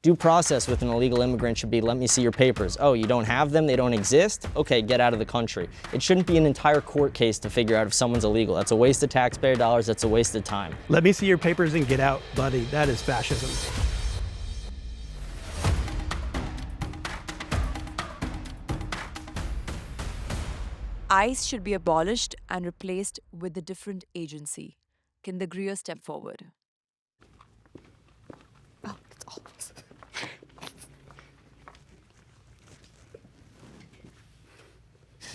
Due process with an illegal immigrant should be, let me see your papers. Oh, you don't have them? They don't exist? Okay, get out of the country. It shouldn't be an entire court case to figure out if someone's illegal. That's a waste of taxpayer dollars. That's a waste of time. Let me see your papers and get out, buddy. That is fascism. ICE should be abolished and replaced with a different agency. Can the Greer step forward? Oh, it's all.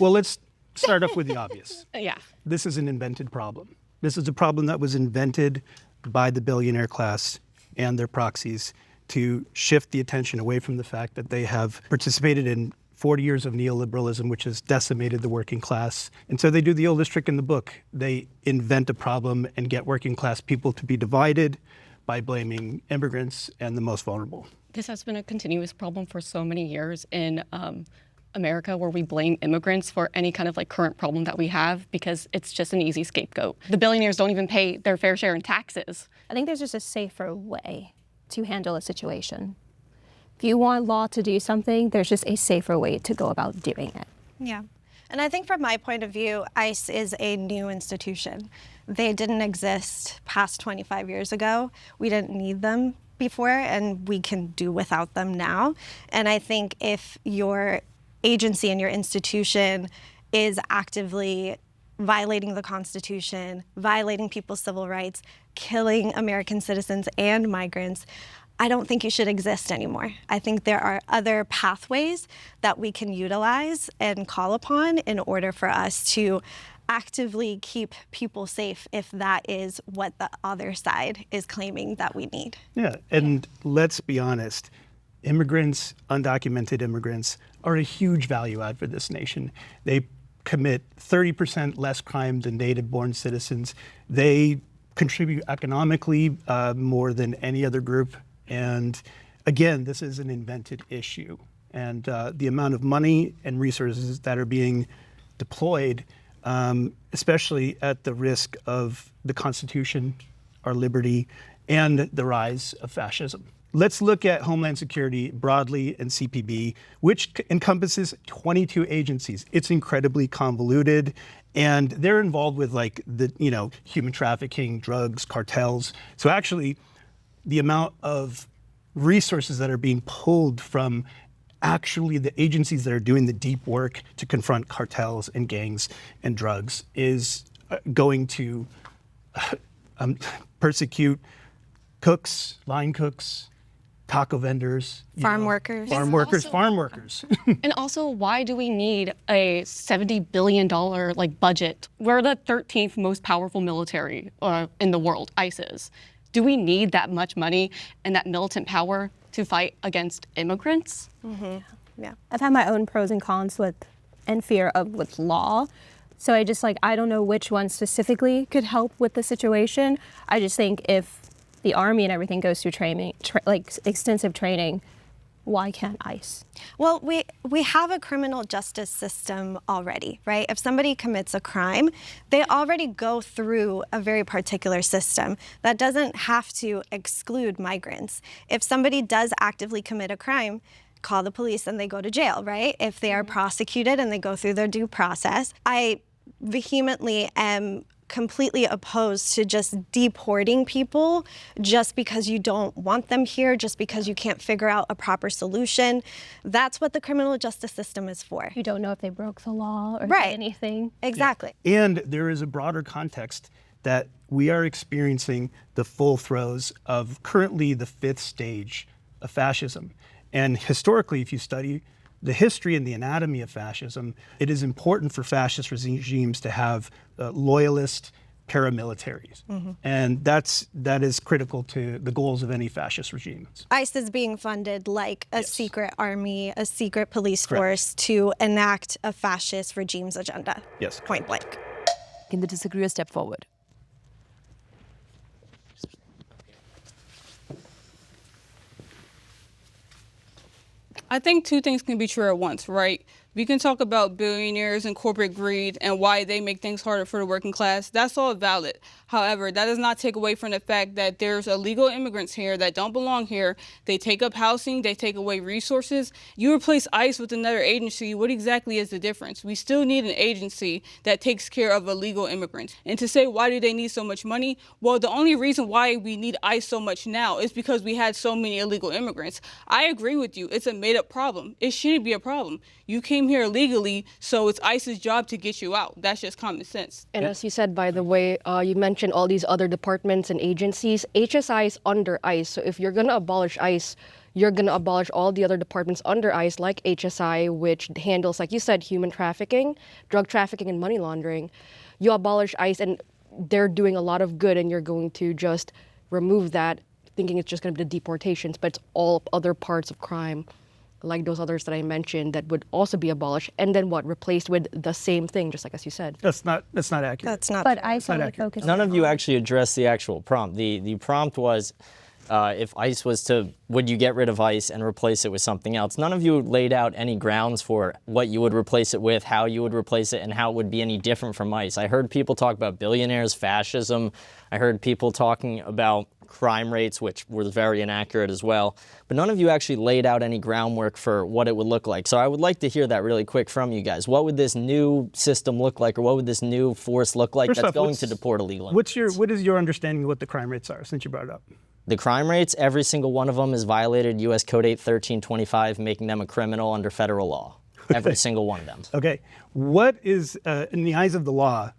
Well, let's start off with the obvious. Yeah. This is an invented problem. This is a problem that was invented by the billionaire class and their proxies to shift the attention away from the fact that they have participated in 40 years of neoliberalism, which has decimated the working class. And so they do the oldest trick in the book. They invent a problem and get working class people to be divided by blaming immigrants and the most vulnerable. This has been a continuous problem for so many years in America, where we blame immigrants for any kind of like current problem that we have because it's just an easy scapegoat. The billionaires don't even pay their fair share in taxes. I think there's just a safer way to handle a situation. If you want law to do something, there's just a safer way to go about doing it. Yeah. And I think from my point of view, ICE is a new institution. They didn't exist past 25 years ago. We didn't need them before, and we can do without them now. And I think if your agency and your institution is actively violating the Constitution, violating people's civil rights, killing American citizens and migrants, I don't think you should exist anymore. I think there are other pathways that we can utilize and call upon in order for us to actively keep people safe if that is what the other side is claiming that we need. Yeah, and let's be honest, immigrants, undocumented immigrants, are a huge value add for this nation. They commit 30% less crime than native-born citizens. They contribute economically more than any other group. And again, this is an invented issue. And the amount of money and resources that are being deployed, especially at the risk of the Constitution, our liberty, and the rise of fascism. Let's look at Homeland Security broadly and CPB, which encompasses 22 agencies. It's incredibly convoluted, and they're involved with like the, human trafficking, drugs, cartels. So actually, the amount of resources that are being pulled from actually the agencies that are doing the deep work to confront cartels and gangs and drugs is going to persecute cooks, line cooks, taco vendors, Farm workers. farm workers. And also, why do we need a $70 billion budget? We're the 13th most powerful military in the world, ICE is. Do we need that much money and that militant power to fight against immigrants? Mm-hmm. Yeah. I've had my own pros and cons and fear with law. So I don't know which one specifically could help with the situation. I just think if the Army and everything goes through training, extensive training, why can't ICE? Well, we have a criminal justice system already, right? If somebody commits a crime, they already go through a very particular system that doesn't have to exclude migrants. If somebody does actively commit a crime, call the police and they go to jail, right? If they are prosecuted and they go through their due process. I vehemently am completely opposed to just deporting people just because you don't want them here, just because you can't figure out a proper solution. That's what the criminal justice system is for. You don't know if they broke the law or Right. did anything. Exactly. And there is a broader context that we are experiencing the full throes of currently the 5th stage of fascism. And historically, if you study the history and the anatomy of fascism, it is important for fascist regimes to have loyalist paramilitaries. Mm-hmm. And that is critical to the goals of any fascist regime. ICE is being funded like a secret army, a secret police Correct. force to enact a fascist regime's agenda. Yes. Point blank. Can the disagreeer step forward? I think two things can be true at once, right? We can talk about billionaires and corporate greed and why they make things harder for the working class. That's all valid. However, that does not take away from the fact that there's illegal immigrants here that don't belong here. They take up housing, they take away resources. You replace ICE with another agency, what exactly is the difference? We still need an agency that takes care of illegal immigrants. And to say, why do they need so much money? Well, the only reason why we need ICE so much now is because we had so many illegal immigrants. I agree with you, it's a made-up problem. It shouldn't be a problem. You came here illegally, so it's ICE's job to get you out. That's just common sense. And as you said, by the way, you mentioned all these other departments and agencies. HSI is under ICE, so if you're going to abolish ICE, you're going to abolish all the other departments under ICE, like HSI, which handles, like you said, human trafficking, drug trafficking, and money laundering. You abolish ICE, and they're doing a lot of good, and you're going to just remove that, thinking it's just going to be the deportations, but it's all other parts of crime, like those others that I mentioned, that would also be abolished, and then what, replaced with the same thing, just like as you said. That's not accurate. That's not. But ICE not only accurate. focuses None of you actually addressed the actual prompt. The prompt was, if ICE was to, would you get rid of ICE and replace it with something else? None of you laid out any grounds for what you would replace it with, how you would replace it, and how it would be any different from ICE. I heard people talk about billionaires, fascism. I heard people talking about crime rates, which were very inaccurate as well. But none of you actually laid out any groundwork for what it would look like. So I would like to hear that really quick from you guys. What would this new system look like, or what would this new force look like that's going to deport illegal immigrants? What is your understanding of what the crime rates are, since you brought it up? The crime rates, every single one of them has violated U.S. Code 81325, making them a criminal under federal law. Every single one of them. Okay. What is, in the eyes of the law,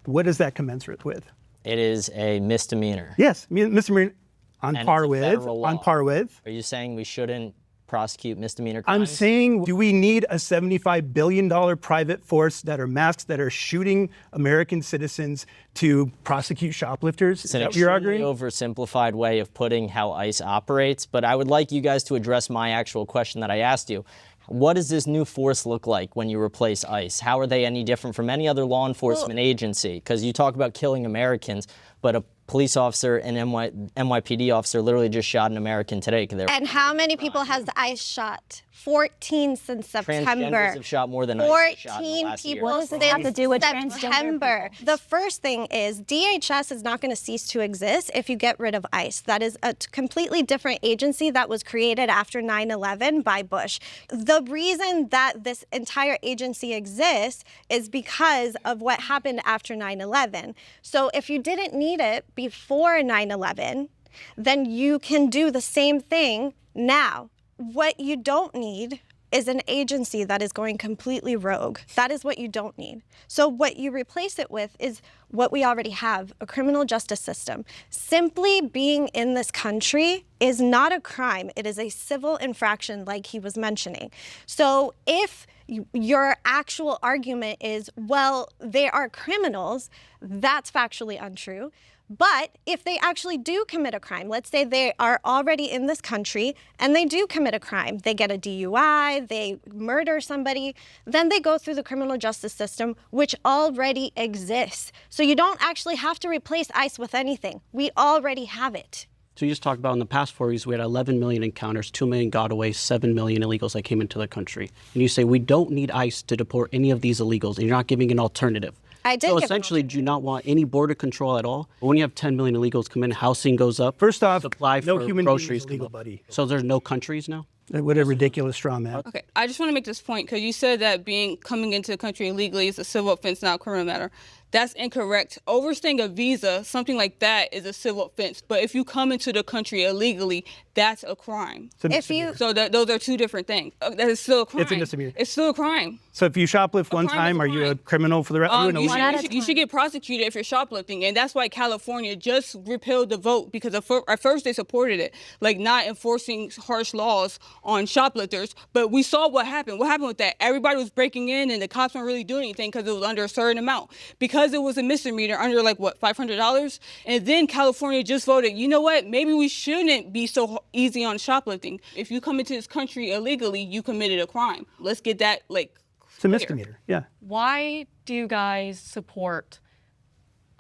what is that commensurate with? It is a misdemeanor. Yes, misdemeanor on And par it's a with. federal law. On par with. Are you saying we shouldn't prosecute misdemeanor crimes? I'm saying, do we need a $75 billion private force that are masked, that are shooting American citizens to prosecute shoplifters? It's an Is that what you're extremely arguing? oversimplified way of putting how ICE operates, but I would like you guys to address my actual question that I asked you. What does this new force look like when you replace ICE? How are they any different from any other law enforcement agency? Because you talk about killing Americans, but a police officer and NYPD officer literally just shot an American today. And how many people has ICE shot? 14 since September. Transgenders have shot more than ICE has shot in the 14 last year. people What does it have to do with transgender September. people? The first thing is DHS is not going to cease to exist if you get rid of ICE. That is a completely different agency that was created after 9/11 by Bush. The reason that this entire agency exists is because of what happened after 9/11. So if you didn't need it before 9/11, then you can do the same thing now. What you don't need is an agency that is going completely rogue. That is what you don't need. So what you replace it with is what we already have, a criminal justice system. Simply being in this country is not a crime. It is a civil infraction, like he was mentioning. So if your actual argument is, well, they are criminals, that's factually untrue. But if they actually do commit a crime, let's say they are already in this country and they do commit a crime, they get a DUI, they murder somebody, then they go through the criminal justice system, which already exists. So you don't actually have to replace ICE with anything. We already have it. So you just talked about in the past 4 years, we had 11 million encounters, 2 million got away, 7 million illegals that came into the country. And you say we don't need ICE to deport any of these illegals, and you're not giving an alternative. I did So give an essentially, do you not want any border control at all? But when you have 10 million illegals come in, housing goes up. First off, supply no for human being groceries is illegal, come up. buddy. So there's no countries now? What a ridiculous straw man. Okay, I just want to make this point because you said that coming into the country illegally is a civil offense, not a criminal matter. That's incorrect. Overstaying a visa, something like that, is a civil offense. But if you come into the country illegally, that's a crime. If you So those are two different things. That is still a crime. It's a misdemeanor. It's still a crime. So if you shoplift one crime is time, a are you a crime. criminal for the rest? You should get prosecuted if you're shoplifting, and that's why California just repealed the vote because at first they supported it, like not enforcing harsh laws on shoplifters. But we saw what happened. What happened with that? Everybody was breaking in, and the cops weren't really doing anything because it was under a certain amount. Because it was a misdemeanor under like what, $500, and then California just voted. You know what? Maybe we shouldn't be so easy on shoplifting. If you come into this country illegally, you committed a crime. Let's get that It's a misdemeanor, yeah. Why do you guys support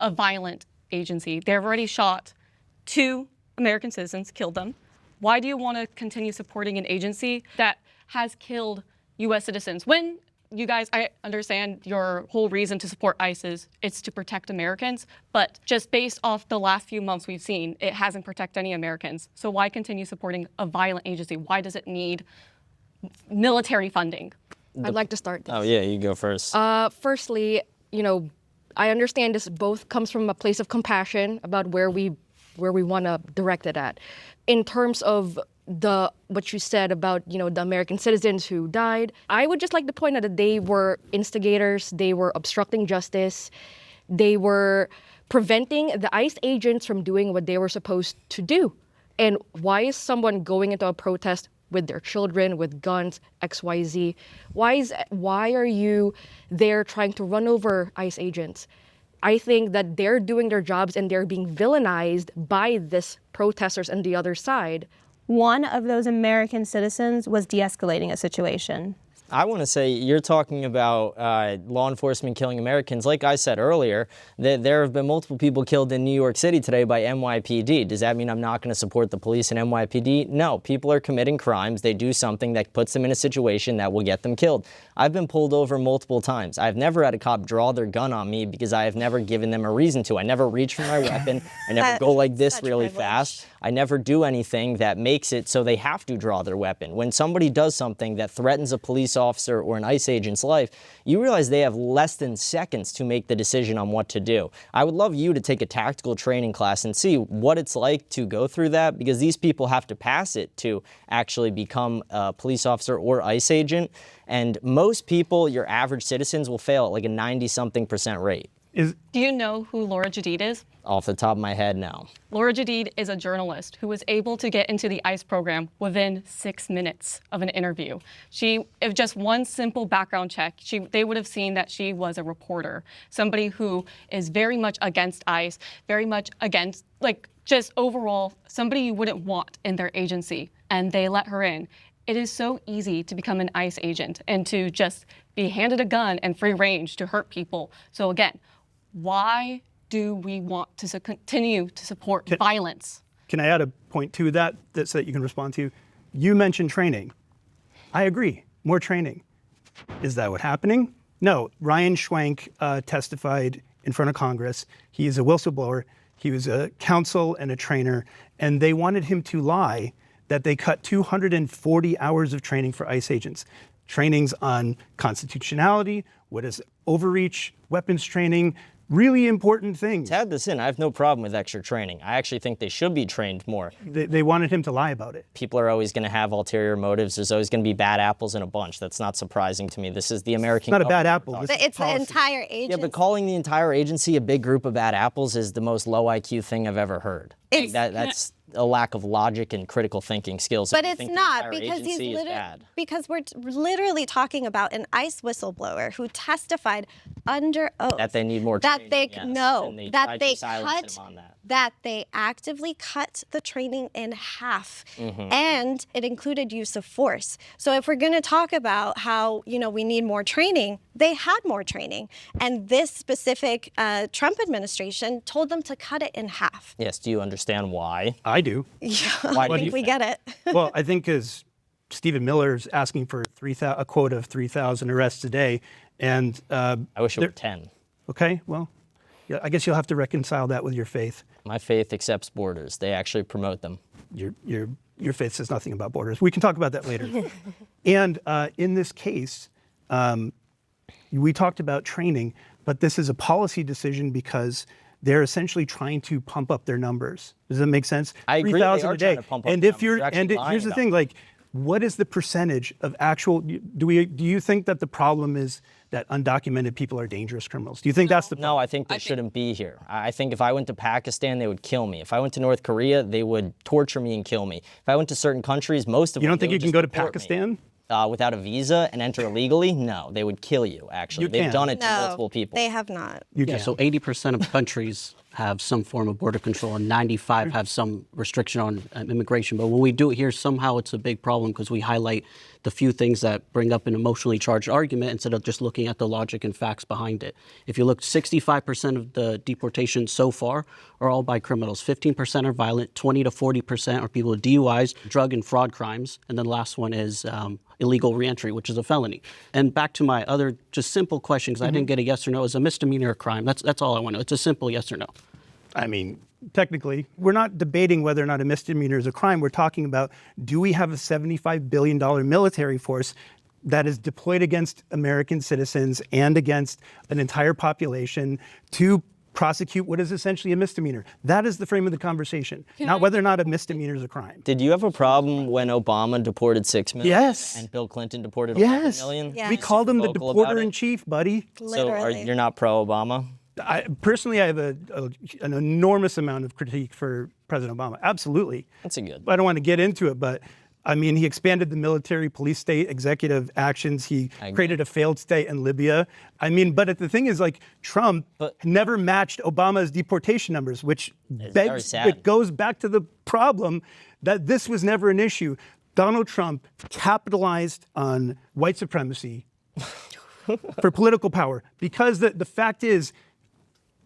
a violent agency? They've already shot 2 American citizens, killed them. Why do you want to continue supporting an agency that has killed U.S. citizens. When you guys, I understand your whole reason to support ICE is it's to protect Americans, but just based off the last few months we've seen, it hasn't protected any Americans. So why continue supporting a violent agency? Why does it need military funding? I'd like to start this. Oh yeah, you go first. Firstly, I understand this both comes from a place of compassion about where we want to direct it at. In terms of what you said about the American citizens who died, I would just like to point out that they were instigators, they were obstructing justice, they were preventing the ICE agents from doing what they were supposed to do. And why is someone going into a protest with their children, with guns, XYZ? Why are you there trying to run over ICE agents? I think that they're doing their jobs and they're being villainized by these protesters on the other side. One of those American citizens was de-escalating a situation. I want to say you're talking about law enforcement killing Americans. Like I said earlier, there have been multiple people killed in New York City today by NYPD. Does that mean I'm not going to support the police and NYPD? No, people are committing crimes. They do something that puts them in a situation that will get them killed. I've been pulled over multiple times. I've never had a cop draw their gun on me because I have never given them a reason to. I never reach for my weapon. I never go like this really fast. I never do anything that makes it so they have to draw their weapon. When somebody does something that threatens a police officer or an ICE agent's life, you realize they have less than seconds to make the decision on what to do. I would love you to take a tactical training class and see what it's like to go through that, because these people have to pass it to actually become a police officer or ICE agent. And most people, your average citizens, will fail at like a 90-something% rate. Do you know who Laura Jadid is? Off the top of my head, no. Laura Jadid is a journalist who was able to get into the ICE program within 6 minutes of an interview. If just one simple background check, they would have seen that she was a reporter, somebody who is very much against ICE, very much against, just overall, somebody you wouldn't want in their agency, and they let her in. It is so easy to become an ICE agent and to just be handed a gun and free range to hurt people. So again, why do we want to continue to support violence? Can I add a point to that so that you can respond to? You mentioned training. I agree, more training. Is that what's happening? No. Ryan Schwenk testified in front of Congress. He is a whistleblower. He was a counsel and a trainer, and they wanted him to lie that they cut 240 hours of training for ICE agents. Trainings on constitutionality, what is overreach, weapons training, really important things. To add this in, I have no problem with extra training. I actually think they should be trained more. They wanted him to lie about it. People are always going to have ulterior motives. There's always going to be bad apples in a bunch. That's not surprising to me. This is the American It's not a bad apple. It's the entire agency. Yeah, but calling the entire agency a big group of bad apples is the most low IQ thing I've ever heard. That's a lack of logic and critical thinking skills. But it's not, because we're literally talking about an ICE whistleblower who testified under oath that they need more training. That they actively cut the training in half, and it included use of force. So if we're going to talk about how we need more training, they had more training, and this specific Trump administration told them to cut it in half. Yes. Do you understand why? I do. Yeah, Why I think we get it. Well, I think because Stephen Miller's asking for a quota of 3,000 arrests a day, and I wish it were 10. Okay, well, yeah, I guess you'll have to reconcile that with your faith. My faith accepts borders. They actually promote them. Your faith says nothing about borders. We can talk about that later. And in this case, we talked about training, but this is a policy decision because they're essentially trying to pump up their numbers. Does that make sense? I agree. 3,000 a day. Trying to pump up and numbers. Here's the thing, what is the percentage of actual? Do you think that the problem is that undocumented people are dangerous criminals? Do you think that's the problem? No, I think they shouldn't be here. I think if I went to Pakistan, they would kill me. If I went to North Korea, they would torture me and kill me. If I went to certain countries, most of them. You don't think you can go to Pakistan? Without a visa and enter illegally? No, they would kill you, actually. They've done it to multiple people. They have not. You Yeah, can. so 80% of countries have some form of border control and 95 have some restriction on immigration. But when we do it here, somehow it's a big problem because we highlight the few things that bring up an emotionally charged argument instead of just looking at the logic and facts behind it. If you look, 65% of the deportations so far are all by criminals. 15% are violent, 20 to 40% are people with DUIs, drug and fraud crimes, and then the last one is illegal reentry, which is a felony. And back to my other just simple question, because I didn't get a yes or no. Is a misdemeanor a crime? That's all I want to know. It's a simple yes or no. I mean, technically, we're not debating whether or not a misdemeanor is a crime. We're talking about, do we have a $75 billion military force that is deployed against American citizens and against an entire population to prosecute what is essentially a misdemeanor? That is the frame of the conversation, not whether or not a misdemeanor is a crime. Did you have a problem when Obama deported 6 million? Yes. And Bill Clinton deported 11 million? Yeah. We called him the Vocal about deporter in it? chief, buddy. Literally. You're not pro-Obama? Personally, I have an enormous amount of critique for President Obama. Absolutely. That's a good. I don't want to get into it, but I mean, he expanded the military police state executive actions. He created a failed state in Libya. I mean, but the thing is, like, Trump never matched Obama's deportation numbers, which very sad. it goes back to the problem that this was never an issue. Donald Trump capitalized on white supremacy for political power, because the fact is,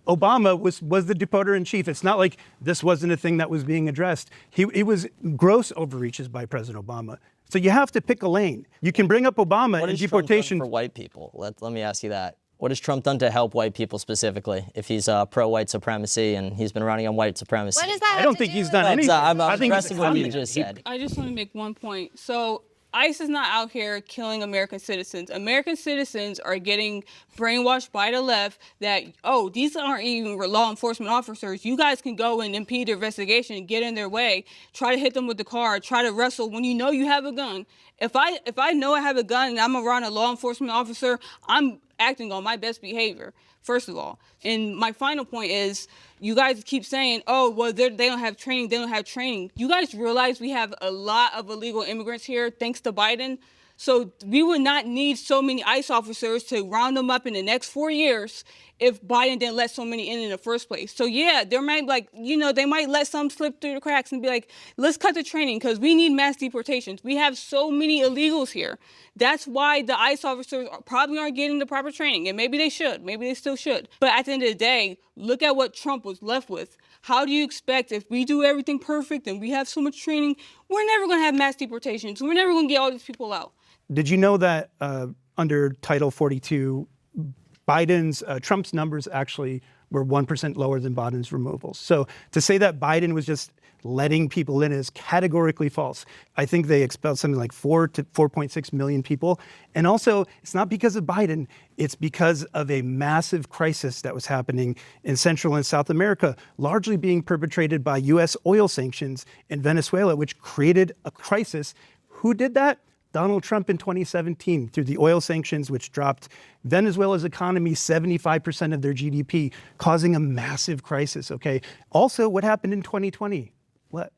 Obama was the deporter in chief. It's not like this wasn't a thing that was being addressed. It was gross overreaches by President Obama. So you have to pick a lane. You can bring up Obama and deportation. Trump done for white people? Let me ask you that. What has Trump done to help white people specifically? If he's pro-white supremacy and he's been running on white supremacy, What does that I don't think he's done anything. I'm I think addressing what you just said. I just want to make one point. So ICE is not out here killing American citizens. American citizens are getting brainwashed by the left that, oh, these aren't even law enforcement officers. You guys can go and impede their investigation, get in their way, try to hit them with the car, try to wrestle when you know you have a gun. If I know I have a gun and I'm around a law enforcement officer, I'm acting on my best behavior, first of all. And my final point is, you guys keep saying, oh, well, they don't have training, they don't have training. You guys realize we have a lot of illegal immigrants here, thanks to Biden? So we would not need so many ICE officers to round them up in the next 4 years if Biden didn't let so many in the first place. So yeah, there might they might let some slip through the cracks and be like, let's cut the training because we need mass deportations. We have so many illegals here. That's why the ICE officers probably aren't getting the proper training, and maybe they should, maybe they still should. But at the end of the day, look at what Trump was left with. How do you expect, if we do everything perfect and we have so much training, we're never gonna have mass deportations. We're never gonna get all these people out. Did you know that under Title 42, Trump's numbers actually were 1% lower than Biden's removals? So to say that Biden was just letting people in is categorically false. I think they expelled something like 4 to 4.6 million people. And also, it's not because of Biden, it's because of a massive crisis that was happening in Central and South America, largely being perpetrated by US oil sanctions in Venezuela, which created a crisis. Who did that? Donald Trump in 2017 through the oil sanctions, which dropped Venezuela's economy 75% of their GDP, causing a massive crisis, okay? Also, what happened in 2020? What?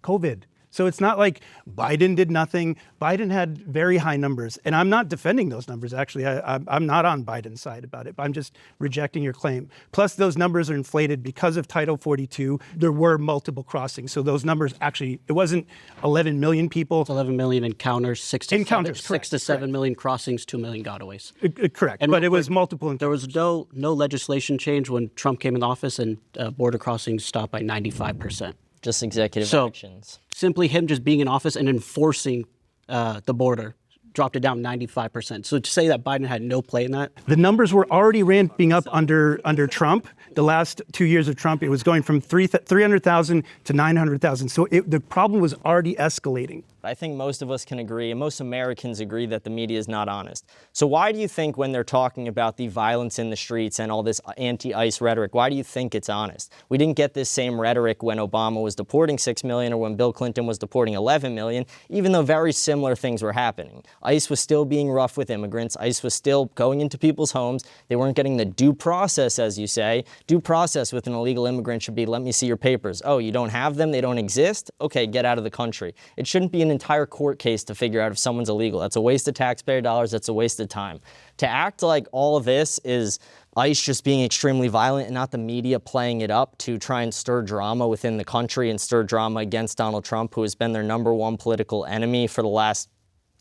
COVID. So it's not like Biden did nothing. Biden had very high numbers. And I'm not defending those numbers, actually. I'm not on Biden's side about it. I'm just rejecting your claim. Plus, those numbers are inflated because of Title 42. There were multiple crossings. So those numbers actually, it wasn't 11 million people. It's 11 million encounters, 6 to 7 million crossings, 2 million gotaways. Correct. And but it was multiple. There was no legislation change when Trump came in office, and border crossings stopped by 95%. Just executive actions. Simply him just being in office and enforcing the border dropped it down 95%. So to say that Biden had no play in that? The numbers were already ramping up under Trump. The last 2 years of Trump, it was going from 300,000 to 900,000. So the problem was already escalating. I think most of us can agree, and most Americans agree, that the media is not honest. So why do you think when they're talking about the violence in the streets and all this anti-ICE rhetoric, why do you think it's honest? We didn't get this same rhetoric when Obama was deporting 6 million or when Bill Clinton was deporting 11 million, even though very similar things were happening. ICE was still being rough with immigrants. ICE was still going into people's homes. They weren't getting the due process, as you say. Due process with an illegal immigrant should be, let me see your papers. Oh, you don't have them? They don't exist? Okay, get out of the country. It shouldn't be an an entire court case to figure out if someone's illegal. That's a waste of taxpayer dollars. That's a waste of time. To act like all of this is ICE just being extremely violent and not the media playing it up to try and stir drama within the country and stir drama against Donald Trump, who has been their #1 political enemy for the last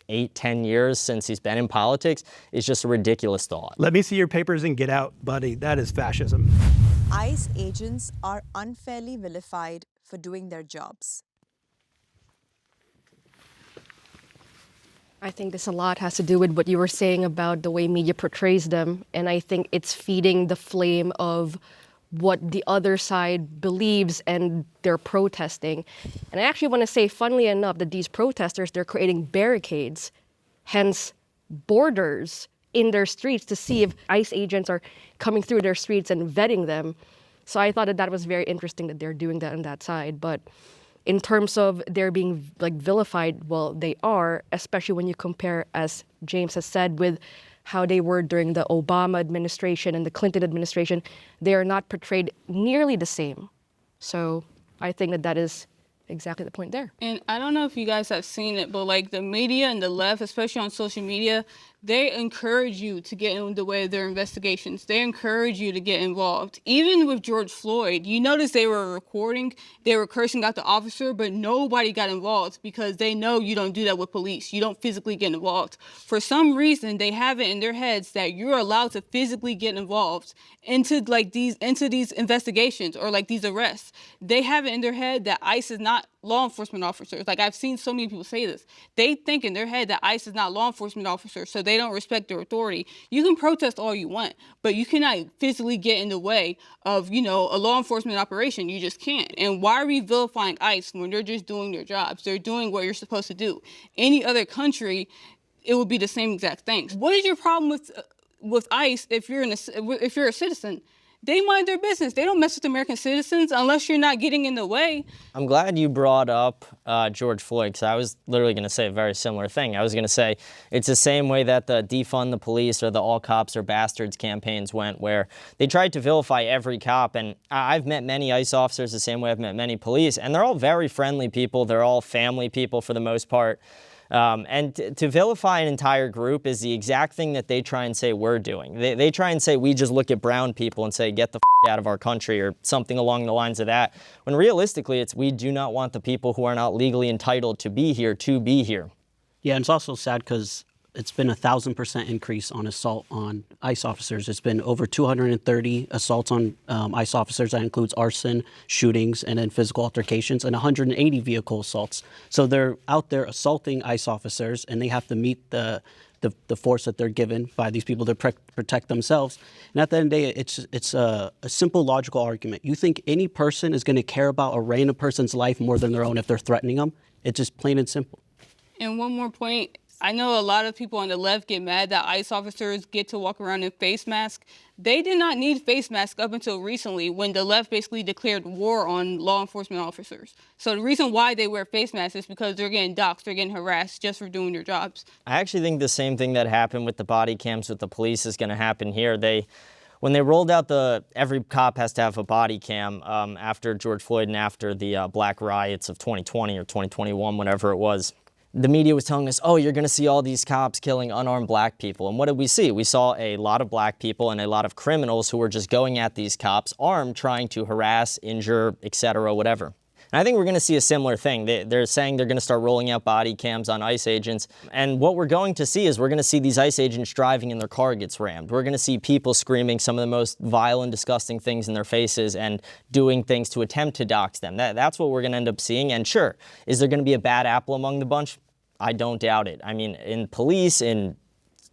8-10 years since he's been in politics, is just a ridiculous thought. Let me see your papers and get out, buddy. That is fascism. ICE agents are unfairly vilified for doing their jobs. I think this a lot has to do with what you were saying about the way media portrays them. And I think it's feeding the flame of what the other side believes and they're protesting. And I actually want to say, funnily enough, that these protesters, they're creating barricades, hence borders in their streets to see if ICE agents are coming through their streets and vetting them. So I thought that that was very interesting that they're doing that on that side. But in terms of they're being like vilified, well, they are, especially when you compare, as James has said, with how they were during the Obama administration and the Clinton administration. They are not portrayed nearly the same. So I think that that is exactly the point there. And I don't know if you guys have seen it, but like the media and the left, especially on social media, they encourage you to get in the way of their investigations. They encourage you to get involved. Even with George Floyd, you notice they were recording, they were cursing out the officer, but nobody got involved because they know you don't do that with police. You don't physically get involved. For some reason, they have it in their heads that you're allowed to physically get involved into these investigations or like these arrests. They have it in their head that ICE is not law enforcement officers. Like, I've seen so many people say this. They think in their head that ICE is not law enforcement officers, so they don't respect their authority. You can protest all you want, but you cannot physically get in the way of, a law enforcement operation. You just can't. And why are we vilifying ICE when they're just doing their jobs? They're doing what you're supposed to do. Any other country, it would be the same exact thing. What is your problem with ICE if you're a citizen? They mind their business. They don't mess with American citizens unless you're not getting in the way. I'm glad you brought up George Floyd, because I was literally going to say a very similar thing. I was going to say it's the same way that the defund the police or the all cops are bastards campaigns went, where they tried to vilify every cop. And I've met many ICE officers the same way I've met many police, and they're all very friendly people. They're all family people for the most part. And to vilify an entire group is the exact thing that they try and say we're doing. They try and say we just look at brown people and say, get the out of our country, or something along the lines of that. When realistically, it's we do not want the people who are not legally entitled to be here to be here. Yeah, and it's also sad because it's been 1,000% increase on assault on ICE officers. It's been over 230 assaults on ICE officers. That includes arson, shootings, and then physical altercations, and 180 vehicle assaults. So they're out there assaulting ICE officers, and they have to meet the force that they're given by these people to protect themselves. And at the end of the day, it's a simple logical argument. You think any person is going to care about a random person's life more than their own if they're threatening them? It's just plain and simple. And one more point. I know a lot of people on the left get mad that ICE officers get to walk around in face masks. They did not need face masks up until recently, when the left basically declared war on law enforcement officers. So the reason why they wear face masks is because they're getting doxxed, they're getting harassed just for doing their jobs. I actually think the same thing that happened with the body cams with the police is going to happen here. When they rolled out every cop has to have a body cam after George Floyd and after the black riots of 2020 or 2021, whatever it was, the media was telling us, oh, you're going to see all these cops killing unarmed black people. And what did we see? We saw a lot of black people and a lot of criminals who were just going at these cops armed, trying to harass, injure, etc., whatever. And I think we're going to see a similar thing. They're saying they're going to start rolling out body cams on ICE agents. And what we're going to see is we're going to see these ICE agents driving and their car gets rammed. We're going to see people screaming some of the most vile and disgusting things in their faces and doing things to attempt to dox them. That's what we're going to end up seeing. And sure, is there going to be a bad apple among the bunch? I don't doubt it. I mean, in police, in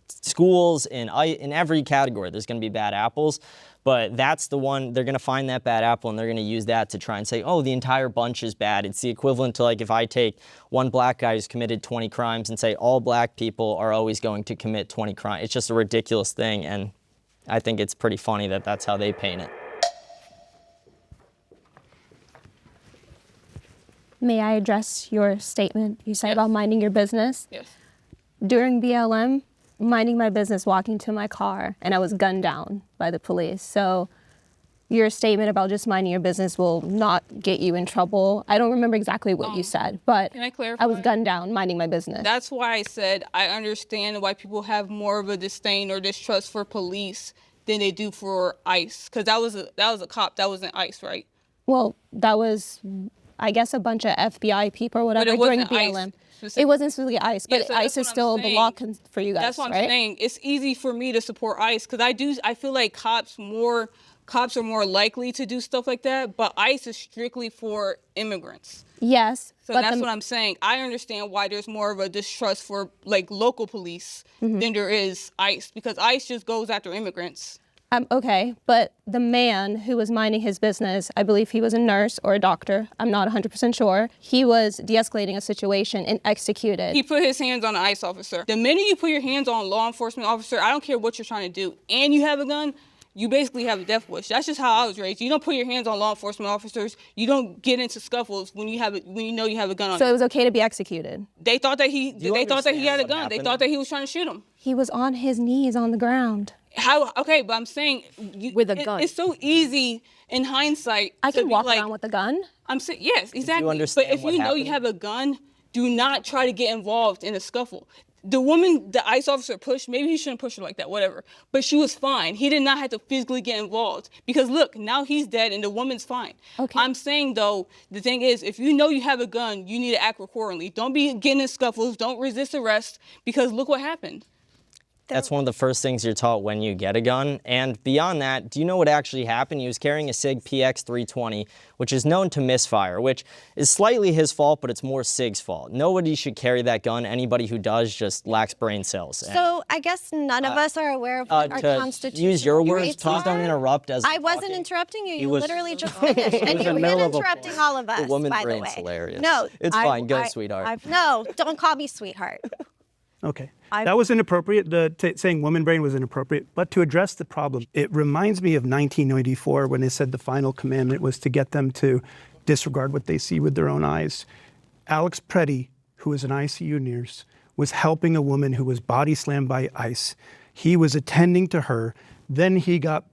schools, in every category, there's going to be bad apples. But that's the one, they're going to find that bad apple and they're going to use that to try and say, oh, the entire bunch is bad. It's the equivalent to like if I take one black guy who's committed 20 crimes and say all black people are always going to commit 20 crimes. It's just a ridiculous thing. And I think it's pretty funny that that's how they paint it. May I address your statement you said about minding your business? Yes. During BLM, minding my business, walking to my car, and I was gunned down by the police. So your statement about just minding your business will not get you in trouble. I don't remember exactly what you said, but Can I clarify? I was gunned down minding my business. That's why I said I understand why people have more of a disdain or distrust for police than they do for ICE, because that was a cop, that wasn't ICE, right? Well, that was, I guess, a bunch of FBI people or whatever it during wasn't ICE BLM. specifically. It wasn't specifically ICE, but Yeah, so that's ICE is what I'm still the saying. law for you guys, That's what I'm right? saying. It's easy for me to support ICE because I feel like cops are more likely to do stuff like that, but ICE is strictly for immigrants. Yes. So but that's what I'm saying. I understand why there's more of a distrust for like local police than there is ICE, because ICE just goes after immigrants. Okay, but the man who was minding his business, I believe he was a nurse or a doctor, I'm not 100% sure, he was de-escalating a situation and executed. He put his hands on an ICE officer. The minute you put your hands on a law enforcement officer, I don't care what you're trying to do, and you have a gun, you basically have a death wish. That's just how I was raised. You don't put your hands on law enforcement officers. You don't get into scuffles when you know you have a gun on So you. it was okay to be executed. They thought that he had a understand gun. what They happened? thought that he was trying to shoot him. He was on his knees on the ground. How? Okay, but I'm saying With a gun. It's so easy in hindsight. I to can be walk like, around with a gun. I'm saying yes, exactly. understand But if what you know you happened? have a gun, do not try to get involved in a scuffle. The woman, the ICE officer pushed, maybe he shouldn't push her like that, whatever. But she was fine. He did not have to physically get involved because look, now he's dead and the woman's fine. Okay. I'm saying though, the thing is, if you know you have a gun, you need to act accordingly. Don't be getting in scuffles. Don't resist arrest because look what happened. That's one of the first things you're taught when you get a gun. And beyond that, do you know what actually happened? He was carrying a SIG PX 320, which is known to misfire, which is slightly his fault, but it's more SIG's fault. Nobody should carry that gun. Anybody who does just lacks brain cells. And, So I guess none of us are aware of what our to constitution. use your words, please don't interrupt as I I'm wasn't talking. interrupting you. You was- literally just finished, and was you in the were middle of a- interrupting all of us. The woman by the brain's way. hilarious. No, It's fine. Go, sweetheart. No, don't call me sweetheart. Okay. That was inappropriate. Saying woman brain was inappropriate. But to address the problem, it reminds me of 1994 when they said the final commandment was to get them to disregard what they see with their own eyes. Alex Preddy, who was an ICU nurse, was helping a woman who was body slammed by ICE. He was attending to her. Then he got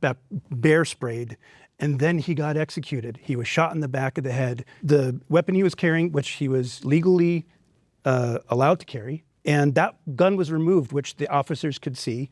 bear sprayed. And then he got executed. He was shot in the back of the head. The weapon he was carrying, which he was legally allowed to carry, and that gun was removed, which the officers could see.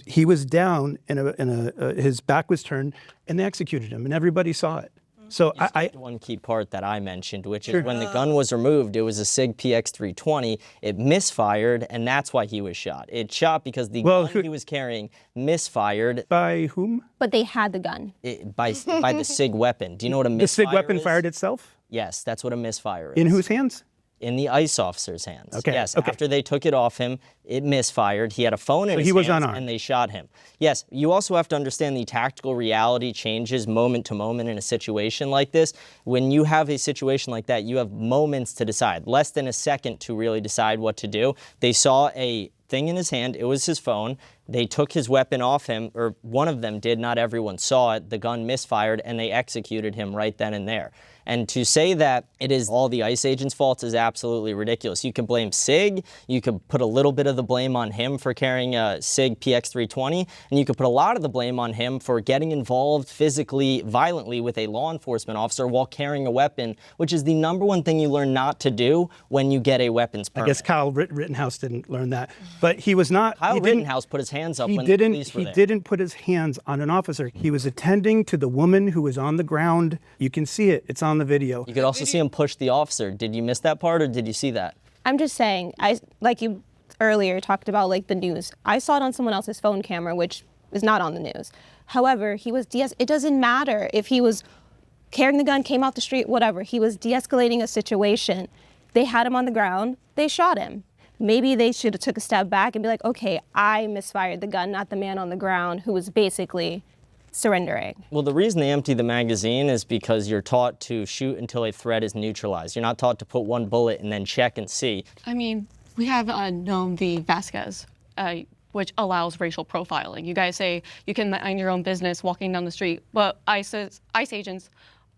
He was down, his back was turned, and they executed him, and everybody saw it. So one key part that I mentioned, which is when the gun was removed, it was a SIG PX 320. It misfired, and that's why he was shot. It shot because the gun he was carrying misfired. By whom? But they had the gun. By the SIG weapon. Do you know what a misfire The SIG weapon is? fired itself? Yes, that's what a misfire is. In whose hands? In the ICE officer's hands. Okay, Yes, okay. after they took it off him, it misfired. He had a phone in his he was hands, unarmed. and they shot him. Yes, you also have to understand the tactical reality changes moment to moment in a situation like this. When you have a situation like that, you have moments to decide, less than a second to really decide what to do. They saw a thing in his hand. It was his phone. They took his weapon off him, or one of them did. Not everyone saw it. The gun misfired, and they executed him right then and there. And to say that it is all the ICE agent's fault is absolutely ridiculous. You can blame SIG, you could put a little bit of the blame on him for carrying a SIG PX 320, and you could put a lot of the blame on him for getting involved physically, violently with a law enforcement officer while carrying a weapon, which is the number one thing you learn not to do when you get a weapons permit. I guess Kyle Rittenhouse didn't learn that. But he was not... Kyle he didn't- Rittenhouse put his hands up He when the police were He there. didn't put his hands on an officer. He was attending to the woman who was on the ground. You can see it. It's on the video. You could also see him push the officer. Did you miss that part, or did you see that? I'm just saying, like you earlier talked about like the news. I saw it on someone else's phone camera, which is not on the news. However, he was it doesn't matter if he was carrying the gun, came off the street, whatever. He was de-escalating a situation. They had him on the ground. They shot him. Maybe they should have took a step back and be like, okay, I misfired the gun, not the man on the ground who was basically surrendering. Well, the reason they empty the magazine is because you're taught to shoot until a threat is neutralized. You're not taught to put one bullet and then check and see. I mean, we have Noam v. Vasquez, which allows racial profiling. You guys say you can mind your own business walking down the street, but ICE agents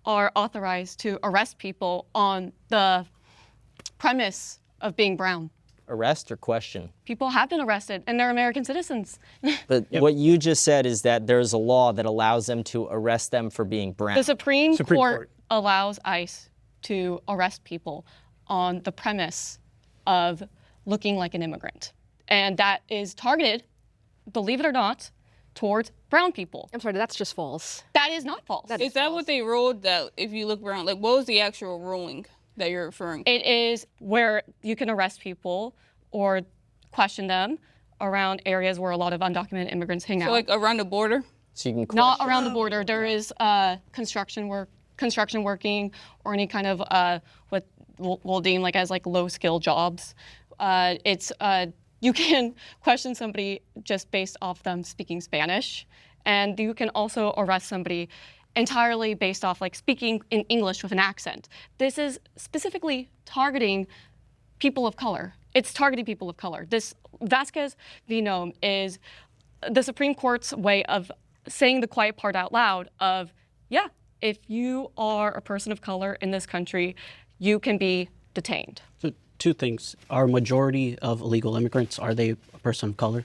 are authorized to arrest people on the premise of being brown. arrest or question? People have been arrested, and they're American citizens. But what you just said is that there's a law that allows them to arrest them for being brown. The Supreme Court allows ICE to arrest people on the premise of looking like an immigrant. And that is targeted, believe it or not, towards brown people. I'm sorry, that's just false. That is not false. Is that what they ruled, that if you look brown? Like, what was the actual ruling that you're referring to? It is where you can arrest people or question them around areas where a lot of undocumented immigrants hang out. So, like, around the border? So you can Not around the border. There is construction working, or any kind of what we'll deem like as like low skill jobs. You can question somebody just based off them speaking Spanish, and you can also arrest somebody entirely based off like speaking in English with an accent. This is specifically targeting people of color. It's targeting people of color. This Vasquez v. Noem is the Supreme Court's way of saying the quiet part out loud of, yeah, if you are a person of color in this country, you can be detained. So two things. Are majority of illegal immigrants, are they a person of color?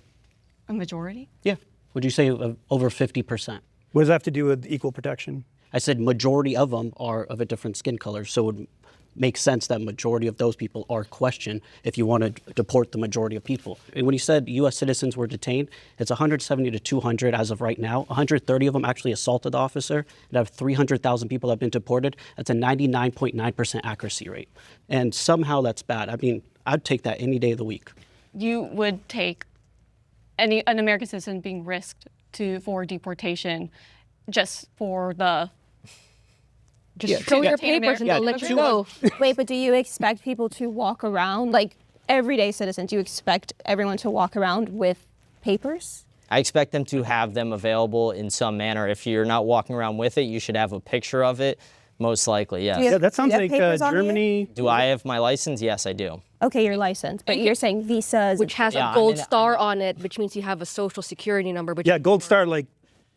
A majority? Yeah. Would you say over 50%? What does that have to do with equal protection? I said majority of them are of a different skin color, so it would make sense that majority of those people are questioned if you want to deport the majority of people. And when you said U.S. citizens were detained, it's 170 to 200 as of right now. 130 of them actually assaulted the officer. And out of 300,000 people that have been deported, that's a 99.9% accuracy rate. And somehow that's bad. I mean, I'd take that any day of the week. You would take an American citizen being risked for deportation just for the... Just show your papers and they'll let you go. Wait, but do you expect people to walk around, like everyday citizens, do you expect everyone to walk around with papers? I expect them to have them available in some manner. If you're not walking around with it, you should have a picture of it, most likely, yes. Yeah, that sounds like Germany. Do I have my license? Yes, I do. Okay, you're licensed, but you're saying visas. Which has a gold star on it, which means you have a social security number. Yeah, gold star like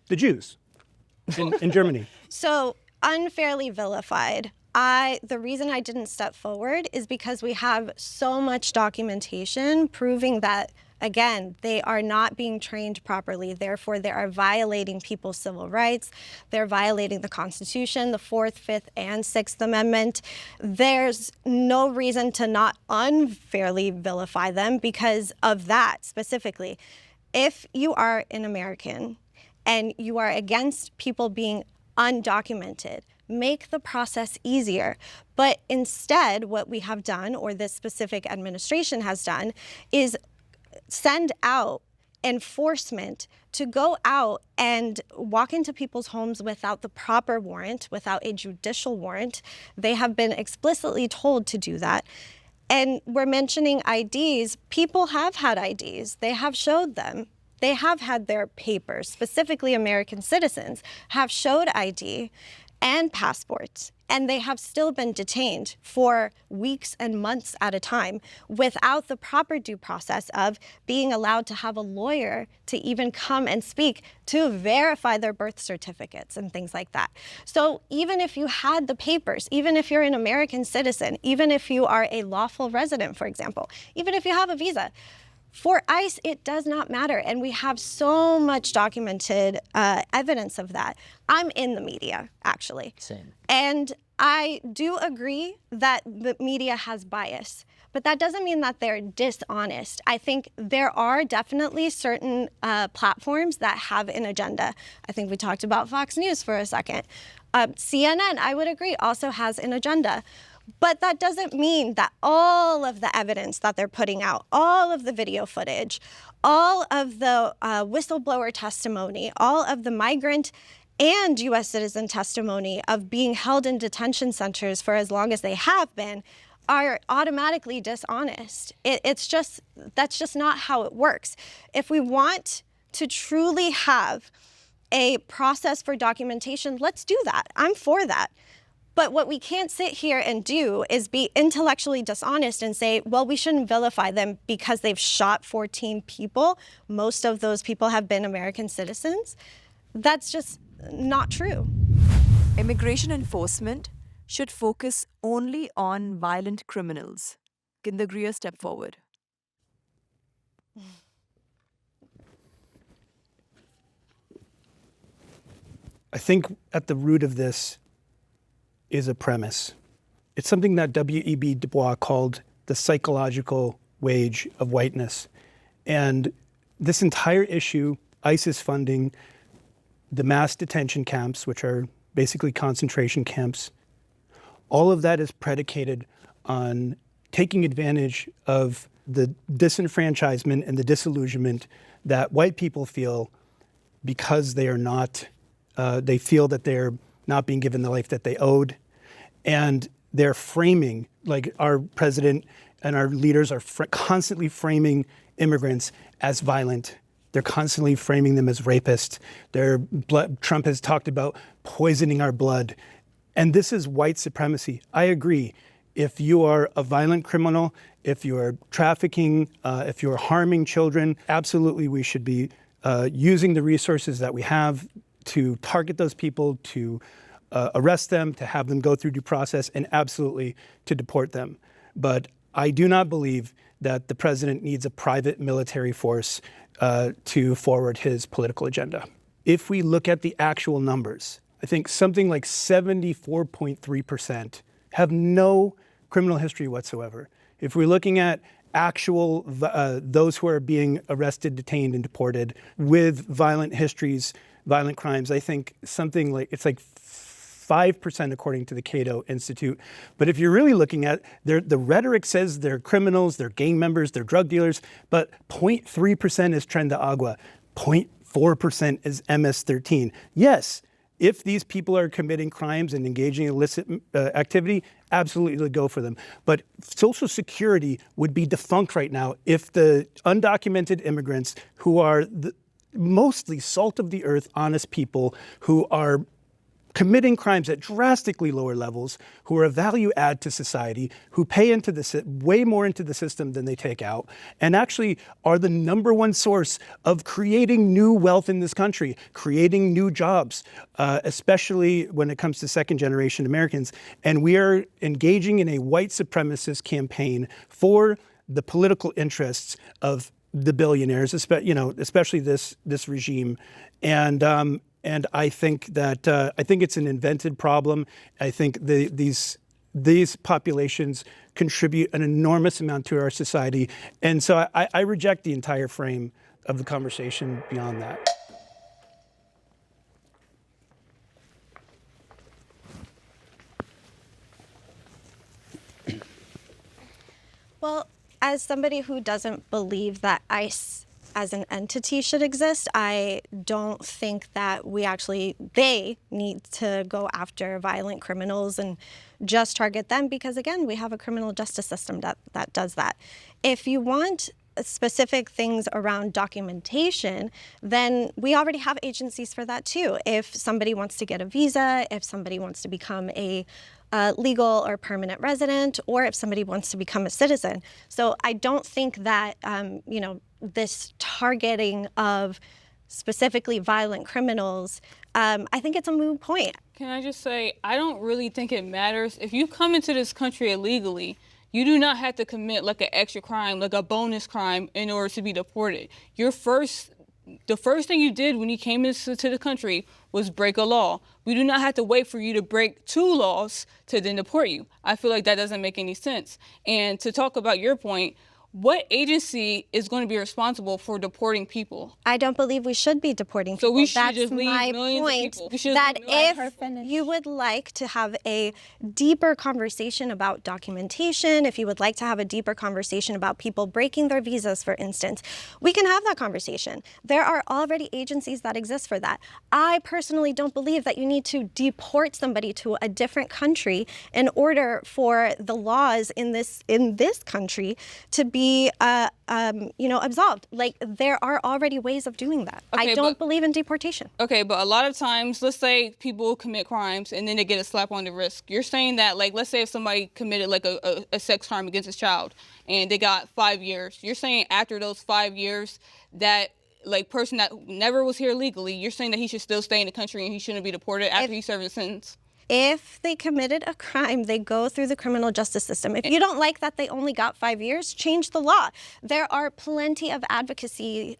the Jews in Germany. So unfairly vilified. The reason I didn't step forward is because we have so much documentation proving that, again, they are not being trained properly. Therefore, they are violating people's civil rights. They're violating the Constitution, the 4th, 5th, and 6th Amendment. There's no reason to not unfairly vilify them because of that specifically. If you are an American and you are against people being undocumented, make the process easier. But instead, what we have done, or this specific administration has done, is send out enforcement to go out and walk into people's homes without the proper warrant, without a judicial warrant. They have been explicitly told to do that. And we're mentioning IDs. People have had IDs. They have showed them. They have had their papers, specifically American citizens, have showed ID and passports, and they have still been detained for weeks and months at a time without the proper due process of being allowed to have a lawyer to even come and speak to verify their birth certificates and things like that. So even if you had the papers, even if you're an American citizen, even if you are a lawful resident, for example, even if you have a visa, for ICE, it does not matter, and we have so much documented evidence of that. I'm in the media, actually. Same. And I do agree that the media has bias, but that doesn't mean that they're dishonest. I think there are definitely certain platforms that have an agenda. I think we talked about Fox News for a second. CNN, I would agree, also has an agenda. But that doesn't mean that all of the evidence that they're putting out, all of the video footage, all of the whistleblower testimony, all of the migrant and U.S. citizen testimony of being held in detention centers for as long as they have been are automatically dishonest. That's just not how it works. If we want to truly have a process for documentation, let's do that. I'm for that. But what we can't sit here and do is be intellectually dishonest and say, well, we shouldn't vilify them because they've shot 14 people. Most of those people have been American citizens. That's just not true. Immigration enforcement should focus only on violent criminals. Can the Greer step forward? I think at the root of this is a premise. It's something that W.E.B. Du Bois called the psychological wage of whiteness. And this entire issue, ISIS funding, the mass detention camps, which are basically concentration camps, all of that is predicated on taking advantage of the disenfranchisement and the disillusionment that white people feel because they are not, they feel that they're not being given the life that they owed. And they're framing, like our president and our leaders are constantly framing immigrants as violent. They're constantly framing them as rapists. Trump has talked about poisoning our blood. And this is white supremacy. I agree. If you are a violent criminal, if you are trafficking, if you are harming children, absolutely we should be using the resources that we have to target those people, to arrest them, to have them go through due process, and absolutely to deport them. But I do not believe that the president needs a private military force to forward his political agenda. If we look at the actual numbers, I think something like 74.3% have no criminal history whatsoever. If we're looking at actual those who are being arrested, detained, and deported with violent histories, violent crimes, I think something like, it's like 5% according to the Cato Institute. But if you're really looking at the rhetoric says they're criminals, they're gang members, they're drug dealers, but 0.3% is Tren de Agua, 0.4% is MS-13. Yes, if these people are committing crimes and engaging in illicit activity, absolutely go for them. But Social Security would be defunct right now if the undocumented immigrants who are mostly salt of the earth, honest people who are committing crimes at drastically lower levels, who are a value add to society, who pay into way more into the system than they take out, and actually are the number one source of creating new wealth in this country, creating new jobs, especially when it comes to second generation Americans. And we are engaging in a white supremacist campaign for the political interests of the billionaires, especially this regime. And I think that I think it's an invented problem. I think these populations contribute an enormous amount to our society, and so I reject the entire frame of the conversation beyond that. Well, as somebody who doesn't believe that ICE as an entity should exist, I don't think that they need to go after violent criminals and just target them because, again, we have a criminal justice system that does that. If you want specific things around documentation, then we already have agencies for that too. If somebody wants to get a visa, if somebody wants to become a legal or permanent resident, or if somebody wants to become a citizen. So I don't think that, this targeting of specifically violent criminals, I think it's a moot point. Can I just say, I don't really think it matters. If you come into this country illegally, you do not have to commit like an extra crime, like a bonus crime in order to be deported. The first thing you did when you came into the country was break a law. We do not have to wait for you to break 2 laws to then deport you. I feel like that doesn't make any sense. And to talk about your point, what agency is going to be responsible for deporting people? I don't believe we should be deporting people. So we should That's just leave my millions point, of people. We should that leave if you would like to have a deeper conversation about documentation, if you would like to have a deeper conversation about people breaking their visas, for instance, we can have that conversation. There are already agencies that exist for that. I personally don't believe that you need to deport somebody to a different country in order for the laws in this country to be absolved. Like, there are already ways of doing that. Okay, I don't believe in deportation. Okay, but a lot of times, let's say people commit crimes and then they get a slap on the wrist. You're saying that, like, let's say if somebody committed like a sex crime against a child and they got 5 years. You're saying after those 5 years, that like person that never was here legally, you're saying that he should still stay in the country and he shouldn't be deported after he served a sentence? If they committed a crime, they go through the criminal justice system. If you don't like that they only got 5 years, change the law. There are plenty of advocacy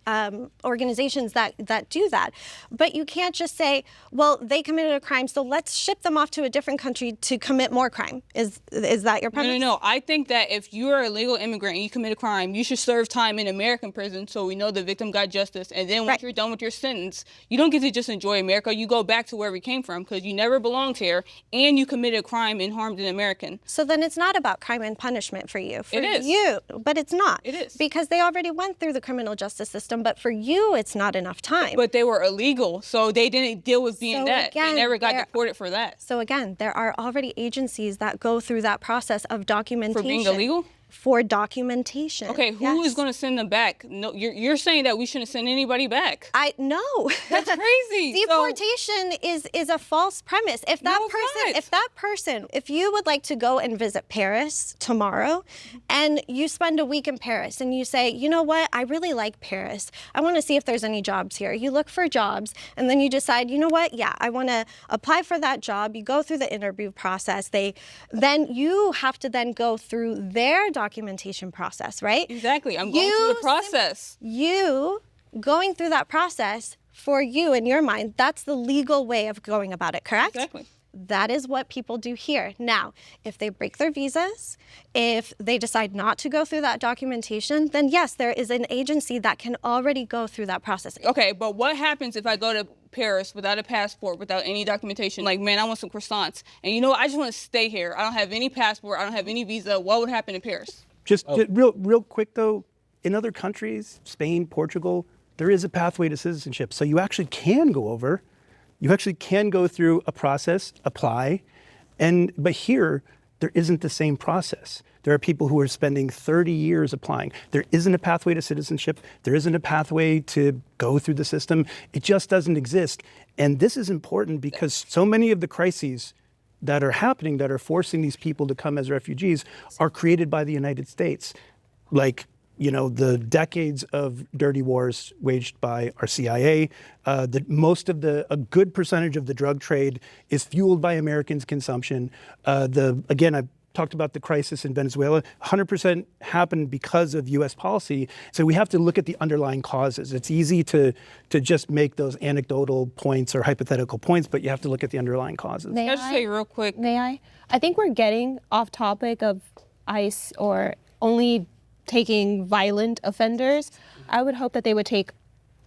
organizations that do that. But you can't just say, well, they committed a crime, so let's ship them off to a different country to commit more crime. Is that your premise? No. I think that if you're a legal immigrant and you commit a crime, you should serve time in American prison so we know the victim got justice. And then once you're done with your sentence, you don't get to just enjoy America. You go back to where we came from because you never belonged here and you committed a crime and harmed an American. So then it's not about crime and punishment for you. It is. But it's not. It is. Because they already went through the criminal justice system, but for you, it's not enough time. But they were illegal, so they didn't deal with being that. Again, they never got deported for that. So again, there are already agencies that go through that process of documentation. For being illegal? For documentation. Okay, who is going to send them back? No, you're saying that we shouldn't send anybody back. No. That's crazy. Deportation is a false premise. If that person, if you would like to go and visit Paris tomorrow, and you spend a week in Paris, and you say, you know what, I really like Paris. I want to see if there's any jobs here. You look for jobs, and then you decide, you know what, yeah, I want to apply for that job. You go through the interview process. Then you have to then go through their documentation process, right? Exactly. I'm going through the process. You going through that process, for you in your mind, that's the legal way of going about it, correct? Exactly. That is what people do here. Now, if they break their visas, if they decide not to go through that documentation, then yes, there is an agency that can already go through that process. Okay, but what happens if I go to Paris without a passport, without any documentation? Like, man, I want some croissants. And you know what? I just want to stay here. I don't have any passport. I don't have any visa. What would happen in Paris? Just real quick, though, in other countries, Spain, Portugal, there is a pathway to citizenship. So you actually can go over. You actually can go through a process, apply, but here, there isn't the same process. There are people who are spending 30 years applying. There isn't a pathway to citizenship. There isn't a pathway to go through the system. It just doesn't exist. And this is important because so many of the crises that are happening, that are forcing these people to come as refugees, are created by the United States. Like, the decades of dirty wars waged by our CIA, a good percentage of the drug trade is fueled by Americans' consumption. Again, I've talked about the crisis in Venezuela. 100% happened because of U.S. policy. So we have to look at the underlying causes. It's easy to just make those anecdotal points or hypothetical points, but you have to look at the underlying causes. Can I just say real quick? May I? I think we're getting off topic of ICE or only taking violent offenders. I would hope that they would take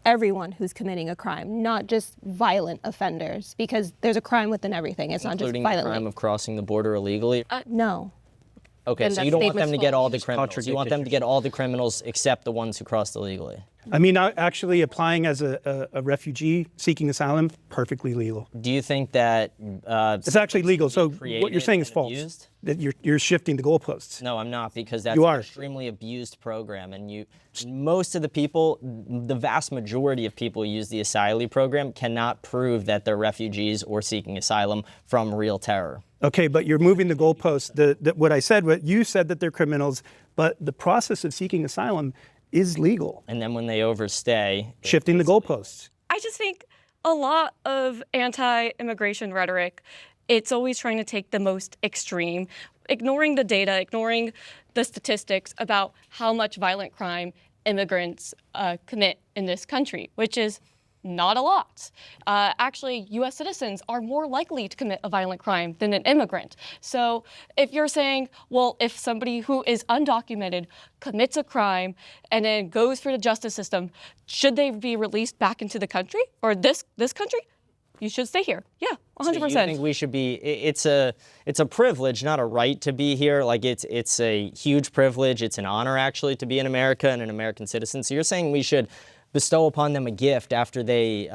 everyone who's committing a crime, not just violent offenders, because there's a crime within everything. It's not just Including violent. the crime of crossing the border illegally? No. Okay, Then so that you don't want them to statement's get all false. the criminals. You want them to get all the criminals except the ones who crossed illegally. I mean, actually applying as a refugee seeking asylum, perfectly legal. Do you think that It's actually legal. So what created you're saying is and false. abused? That you're shifting the goalposts. No, I'm not, because that's You an are. extremely abused program, and most of the people, the vast majority of people who use the asylee program cannot prove that they're refugees or seeking asylum from real terror. Okay, but you're moving the goalposts. What you said that they're criminals, but the process of seeking asylum is legal. And then when they overstay, Shifting the goalposts. I just think a lot of anti-immigration rhetoric, it's always trying to take the most extreme, ignoring the data, ignoring the statistics about how much violent crime immigrants commit in this country, which is not a lot. Actually, U.S. citizens are more likely to commit a violent crime than an immigrant. So if you're saying, well, if somebody who is undocumented commits a crime and then goes through the justice system, should they be released back into the country or this country? You should stay here. Yeah, 100%. So you think we should be? It's a privilege, not a right, to be here. Like it's a huge privilege. It's an honor actually to be in America and an American citizen. So you're saying we should bestow upon them a gift after they,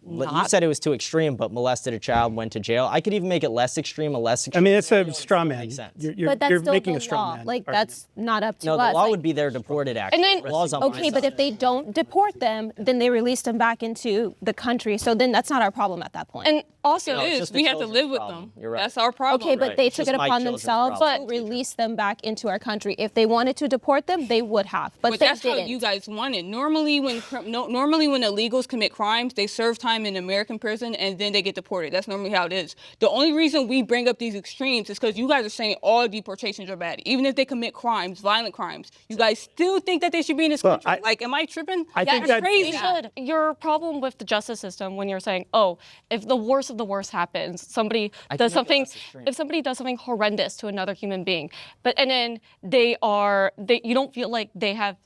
you said it was too extreme, but molested a child, went to jail. I could even make it less extreme, I mean, it's a straw man. But that's You're still making the a straw law. man. Like, that's not up to No, us. the law would be they're deported, actually. And then- The law's on my Okay, but side. if they don't deport them, then they release them back into the country. So then that's not our problem at that point. And also, No, it's just the we have to children's live with problem. them. You're right. That's our problem. Okay, but Right. they It's took just it my upon children's themselves problem. to release them back into our country. If they wanted to deport them, they would have. But they that's didn't. how you guys want it. Normally, when illegals commit crimes, they serve time time in American prison and then they get deported. That's normally how it is. The only reason we bring up these extremes is because you guys are saying all deportations are bad. Even if they commit crimes, violent crimes, you guys still think that they should be in this country. Like, am I tripping? I think That's that- crazy. They should. Your problem with the justice system when you're saying, oh, if the worst of the worst happens, somebody does something, if somebody does something horrendous to another human being, and then you don't feel like they have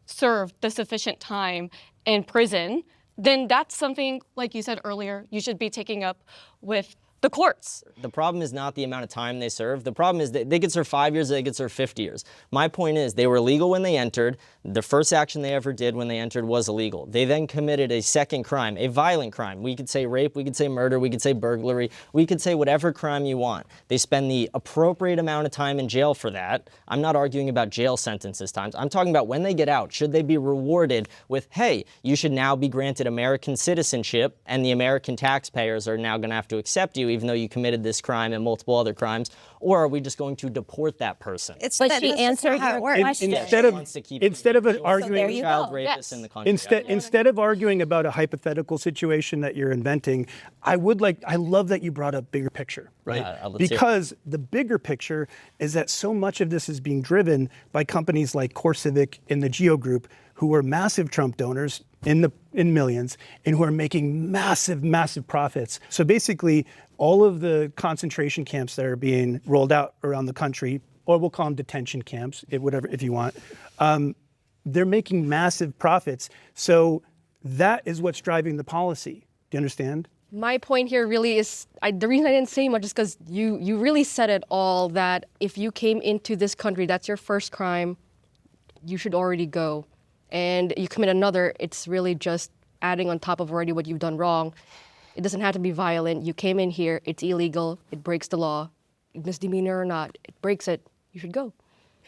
served the sufficient time in prison, then that's something, like you said earlier, you should be taking up with the courts. The problem is not the amount of time they serve. The problem is that they could serve 5 years, they could serve 50 years. My point is they were illegal when they entered. The first action they ever did when they entered was illegal. They then committed a second crime, a violent crime. We could say rape, we could say murder, we could say burglary, we could say whatever crime you want. They spend the appropriate amount of time in jail for that. I'm not arguing about jail sentences times. I'm talking about when they get out, should they be rewarded with, hey, you should now be granted American citizenship and the American taxpayers are now going to have to accept you even though you committed this crime and multiple other crimes, or are we just going to deport that person? It's But that- she that's just answered how it your works. question. Instead of there arguing you Child go. rapists Yes. in the country. Instead of arguing about a hypothetical situation that you're inventing, I love that you brought up bigger picture, right? Yeah, let's hear it. Because the bigger picture is that so much of this is being driven by companies like CoreCivic and the Geo Group, who are massive Trump donors in millions and who are making massive profits. So basically, all of the concentration camps that are being rolled out around the country, or we'll call them detention camps, whatever if you want, they're making massive profits. So that is what's driving the policy. Do you understand? My point here really is, the reason I didn't say much is because you really said it all, that if you came into this country, that's your first crime, you should already go. And you commit another, it's really just adding on top of already what you've done wrong. It doesn't have to be violent. You came in here, it's illegal, it breaks the law. Misdemeanor or not, it breaks it, you should go.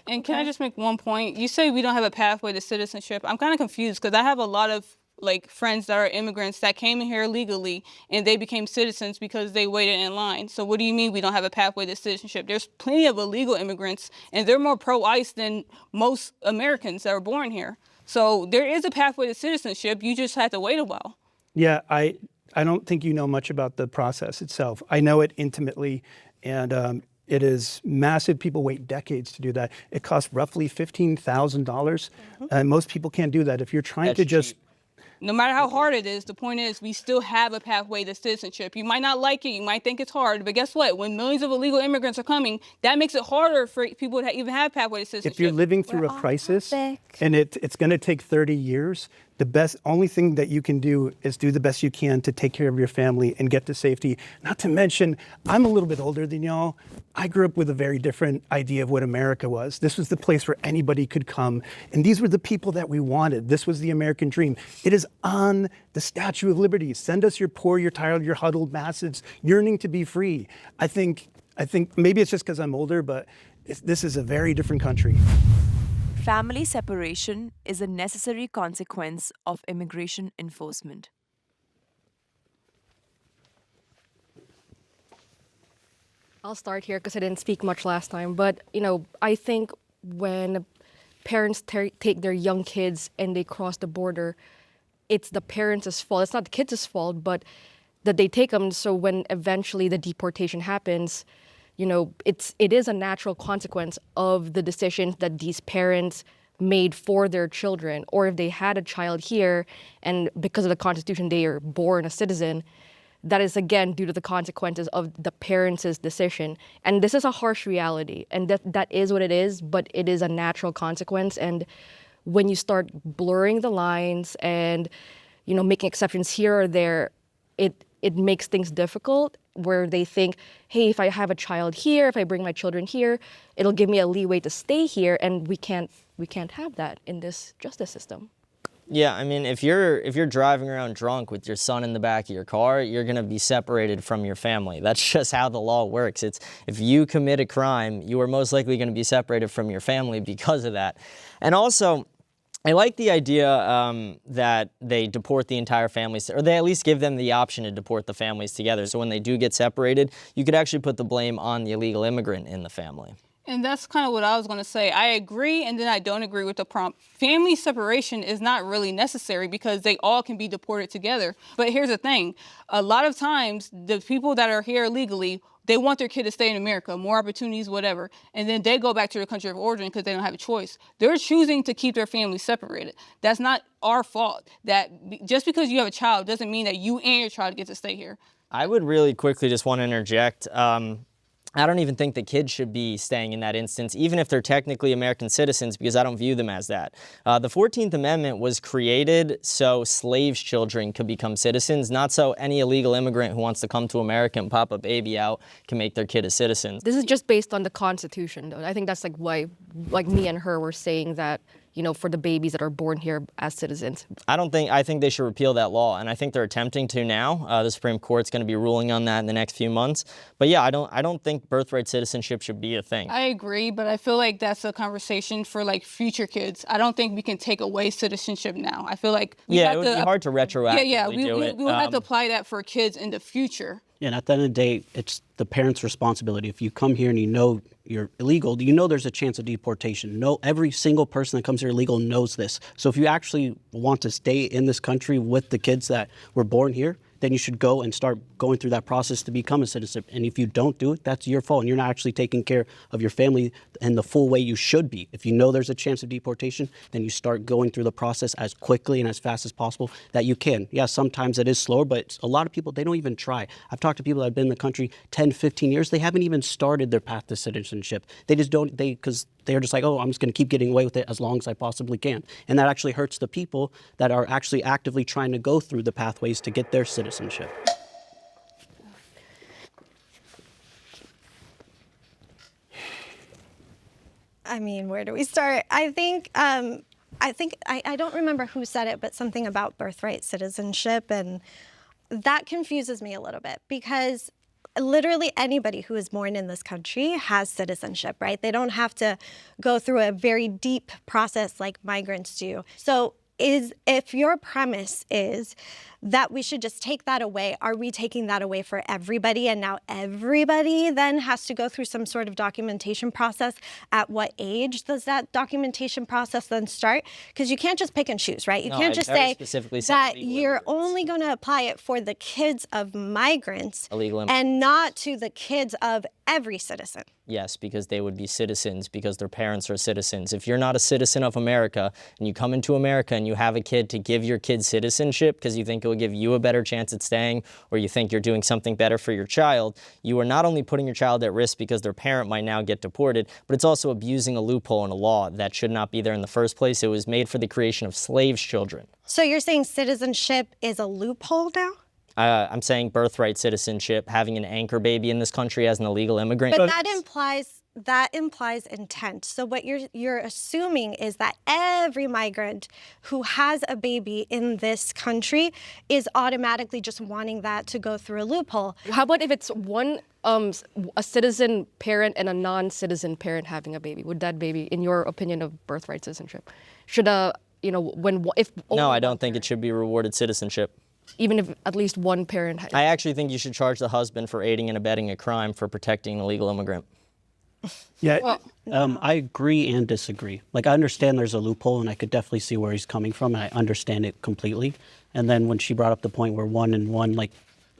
And can I just make one point? You say we don't have a pathway to citizenship. I'm kind of confused because I have a lot of friends that are immigrants that came in here illegally and they became citizens because they waited in line. So what do you mean we don't have a pathway to citizenship? There's plenty of illegal immigrants and they're more pro-ICE than most Americans that are born here. So there is a pathway to citizenship. You just have to wait a while. Yeah, I don't think you know much about the process itself. I know it intimately, and it is massive. People wait decades to do that. It costs roughly $15,000, and most people can't do that. If you're trying to just No matter how hard it is, the point is we still have a pathway to citizenship. You might not like it, you might think it's hard, but guess what? When millions of illegal immigrants are coming, that makes it harder for people to even have pathway to citizenship. if you're living through a crisis and it's going to take 30 years, the only thing that you can do is do the best you can to take care of your family and get to safety. Not to mention, I'm a little bit older than y'all. I grew up with a very different idea of what America was. This was the place where anybody could come, and these were the people that we wanted. This was the American dream. It is on the Statue of Liberty. Send us your poor, your tired, your huddled masses yearning to be free. I think maybe it's just because I'm older, but this is a very different country. Family separation is a necessary consequence of immigration enforcement. I'll start here because I didn't speak much last time, but I think when parents take their young kids and they cross the border, it's the parents' fault. It's not the kids' fault, but that they take them. So when eventually the deportation happens, it is a natural consequence of the decisions that these parents made for their children. Or if they had a child here and because of the Constitution they are born a citizen, that is again due to the consequences of the parents' decision. And this is a harsh reality, and that is what it is, but it is a natural consequence. And when you start blurring the lines and making exceptions here or there, it makes things difficult, where they think, hey, if I have a child here, if I bring my children here, it'll give me a leeway to stay here, and we can't have that in this justice system. Yeah, I mean, if you're driving around drunk with your son in the back of your car, you're going to be separated from your family. That's just how the law works. If you commit a crime, you are most likely going to be separated from your family because of that. And also, I like the idea that they deport the entire family, or they at least give them the option to deport the families together. So when they do get separated, you could actually put the blame on the illegal immigrant in the family. And that's kind of what I was going to say. I agree, and then I don't agree with the prompt. Family separation is not really necessary because they all can be deported together. But here's the thing. A lot of times, the people that are here legally, they want their kid to stay in America, more opportunities, whatever. And then they go back to their country of origin because they don't have a choice. They're choosing to keep their family separated. That's not our fault. Just because you have a child doesn't mean that you and your child get to stay here. I would really quickly just want to interject. I don't even think the kids should be staying in that instance, even if they're technically American citizens, because I don't view them as that. The 14th Amendment was created so slaves' children could become citizens, not so any illegal immigrant who wants to come to America and pop a baby out can make their kid a citizen. This is just based on the Constitution, though. I think that's like why, like me and her were saying that, you know, for the babies that are born here as citizens. I think they should repeal that law, and I think they're attempting to now. The Supreme Court's going to be ruling on that in the next few months. But yeah, I don't think birthright citizenship should be a thing. I agree, but I feel like that's a conversation for like future kids. I don't think we can take away citizenship now. I feel like it would be hard to retroactively do it. We would have to apply that for kids in the future. Yeah, and at the end of the day, it's the parent's responsibility. If you come here and you know you're illegal, you know there's a chance of deportation. Every single person that comes here illegal knows this. So if you actually want to stay in this country with the kids that were born here, then you should go and start going through that process to become a citizen. And if you don't do it, that's your fault. And you're not actually taking care of your family in the full way you should be. If you know there's a chance of deportation, then you start going through the process as quickly and as fast as possible that you can. Yeah, sometimes it is slower, but a lot of people, they don't even try. I've talked to people that have been in the country 10, 15 years. They haven't even started their path to citizenship. They just don't, because they're just like, oh, I'm just going to keep getting away with it as long as I possibly can. And that actually hurts the people that are actually actively trying to go through the pathways to get their citizenship. I mean, where do we start? I don't remember who said it, but something about birthright citizenship, and that confuses me a little bit because literally anybody who is born in this country has citizenship, right? They don't have to go through a very deep process like migrants do. So if your premise is that we should just take that away, are we taking that away for everybody? And now everybody then has to go through some sort of documentation process. At what age does that documentation process then start? Because you can't just pick and choose, right? You can't just say that you're only going to apply it for the kids of migrants and not to the kids of every citizen. Yes, because they would be citizens because their parents are citizens. If you're not a citizen of America and you come into America and you have a kid to give your kid citizenship because you think it will give you a better chance at staying or you think you're doing something better for your child, you are not only putting your child at risk because their parent might now get deported, but it's also abusing a loophole in a law that should not be there in the first place. It was made for the creation of slaves' children. So you're saying citizenship is a loophole now? I'm saying birthright citizenship, having an anchor baby in this country as an illegal immigrant. But that implies intent. So what you're assuming is that every migrant who has a baby in this country is automatically just wanting that to go through a loophole. How about if it's one a citizen parent and a non-citizen parent having a baby? Would that baby, in your opinion of birthright citizenship, should No, I don't think it should be rewarded citizenship. Even if at least one parent I actually think you should charge the husband for aiding and abetting a crime for protecting an illegal immigrant. Yeah. I agree and disagree. Like, I understand there's a loophole, and I could definitely see where he's coming from, and I understand it completely. And then when she brought up the point where one and one,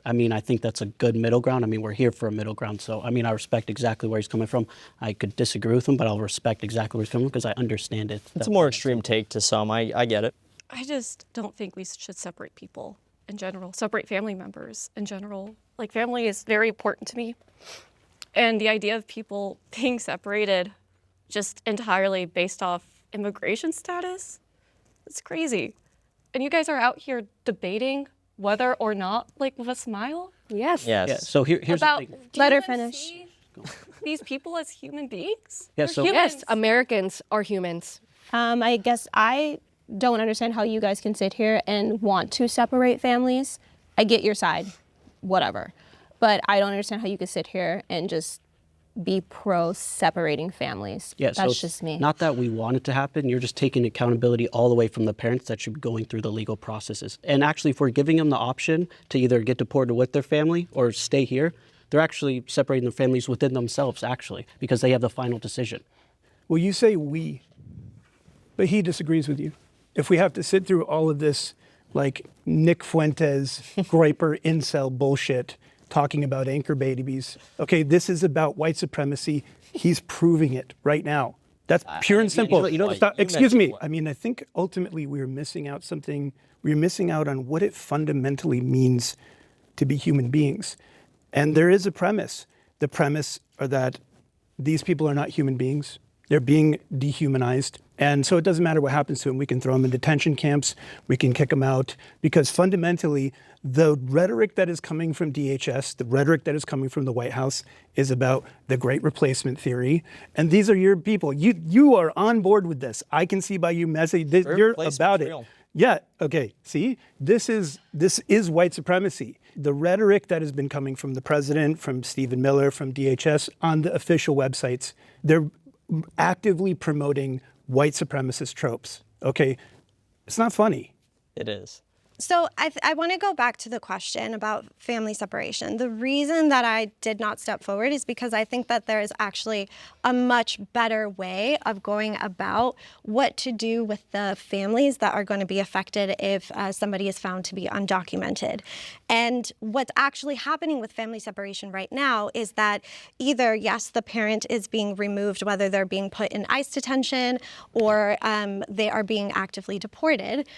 I think that's a good middle ground. I mean, we're here for a middle ground. So, I respect exactly where he's coming from. I could disagree with him, but I'll respect exactly where he's coming from because I understand it. It's a more extreme take to some. I get it. I just don't think we should separate people in general, separate family members in general. Like, family is very important to me. And the idea of people being separated just entirely based off immigration status, it's crazy. And you guys are out here debating whether or not, with a smile? Yes. Yes. Yeah, so here's About, the thing. Let her finish. These people as human beings? Yeah, They're so- humans. Yes, Americans are humans. I guess I don't understand how you guys can sit here and want to separate families. I get your side, whatever. But I don't understand how you could sit here and just be pro separating families. Yeah, That's so just me. Not that we want it to happen. You're just taking accountability all the way from the parents that should be going through the legal processes. And actually, if we're giving them the option to either get deported with their family or stay here, they're actually separating the families within themselves, actually, because they have the final decision. Well, you say we, but he disagrees with you. If we have to sit through all of this, like Nick Fuentes, Groyper, incel bullshit, talking about anchor babies, okay, this is about white supremacy. He's proving it right now. That's pure and simple. Excuse me. I mean, I think ultimately we're missing out something. We're missing out on what it fundamentally means to be human beings. And there is a premise. The premise are that these people are not human beings. They're being dehumanized. And so it doesn't matter what happens to them. We can throw them in detention camps. We can kick them out. Because fundamentally, the rhetoric that is coming from DHS, the rhetoric that is coming from the White House is about the great replacement theory. And these are your people. You are on board with this. I can see by you message you're about it. Yeah, okay, see? This is white supremacy. The rhetoric that has been coming from the president, from Stephen Miller, from DHS on the official websites, they're actively promoting white supremacist tropes, okay? It's not funny. It is. So I want to go back to the question about family separation. The reason that I did not step forward is because I think that there is actually a much better way of going about what to do with the families that are going to be affected if somebody is found to be undocumented. And what's actually happening with family separation right now is that either, yes, the parent is being removed, whether they're being put in ICE detention or they are being actively deported,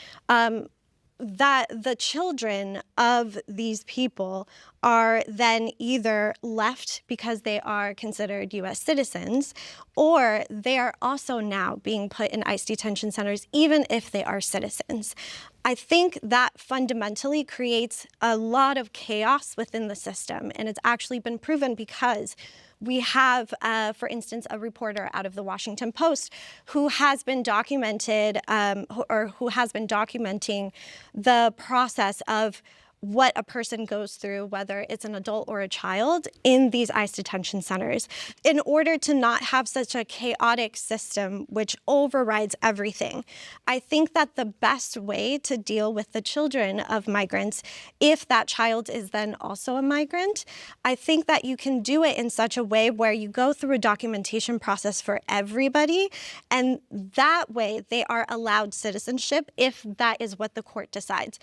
that the children of these people are then either left because they are considered U.S. citizens, or they are also now being put in ICE detention centers, even if they are citizens. I think that fundamentally creates a lot of chaos within the system, and it's actually been proven because we have, for instance, a reporter out of the Washington Post who has been documented, who has been documenting the process of what a person goes through, whether it's an adult or a child, in these ICE detention centers, in order to not have such a chaotic system which overrides everything. I think that the best way to deal with the children of migrants, if that child is then also a migrant, I think that you can do it in such a way where you go through a documentation process for everybody, and that way they are allowed citizenship if that is what the court decides.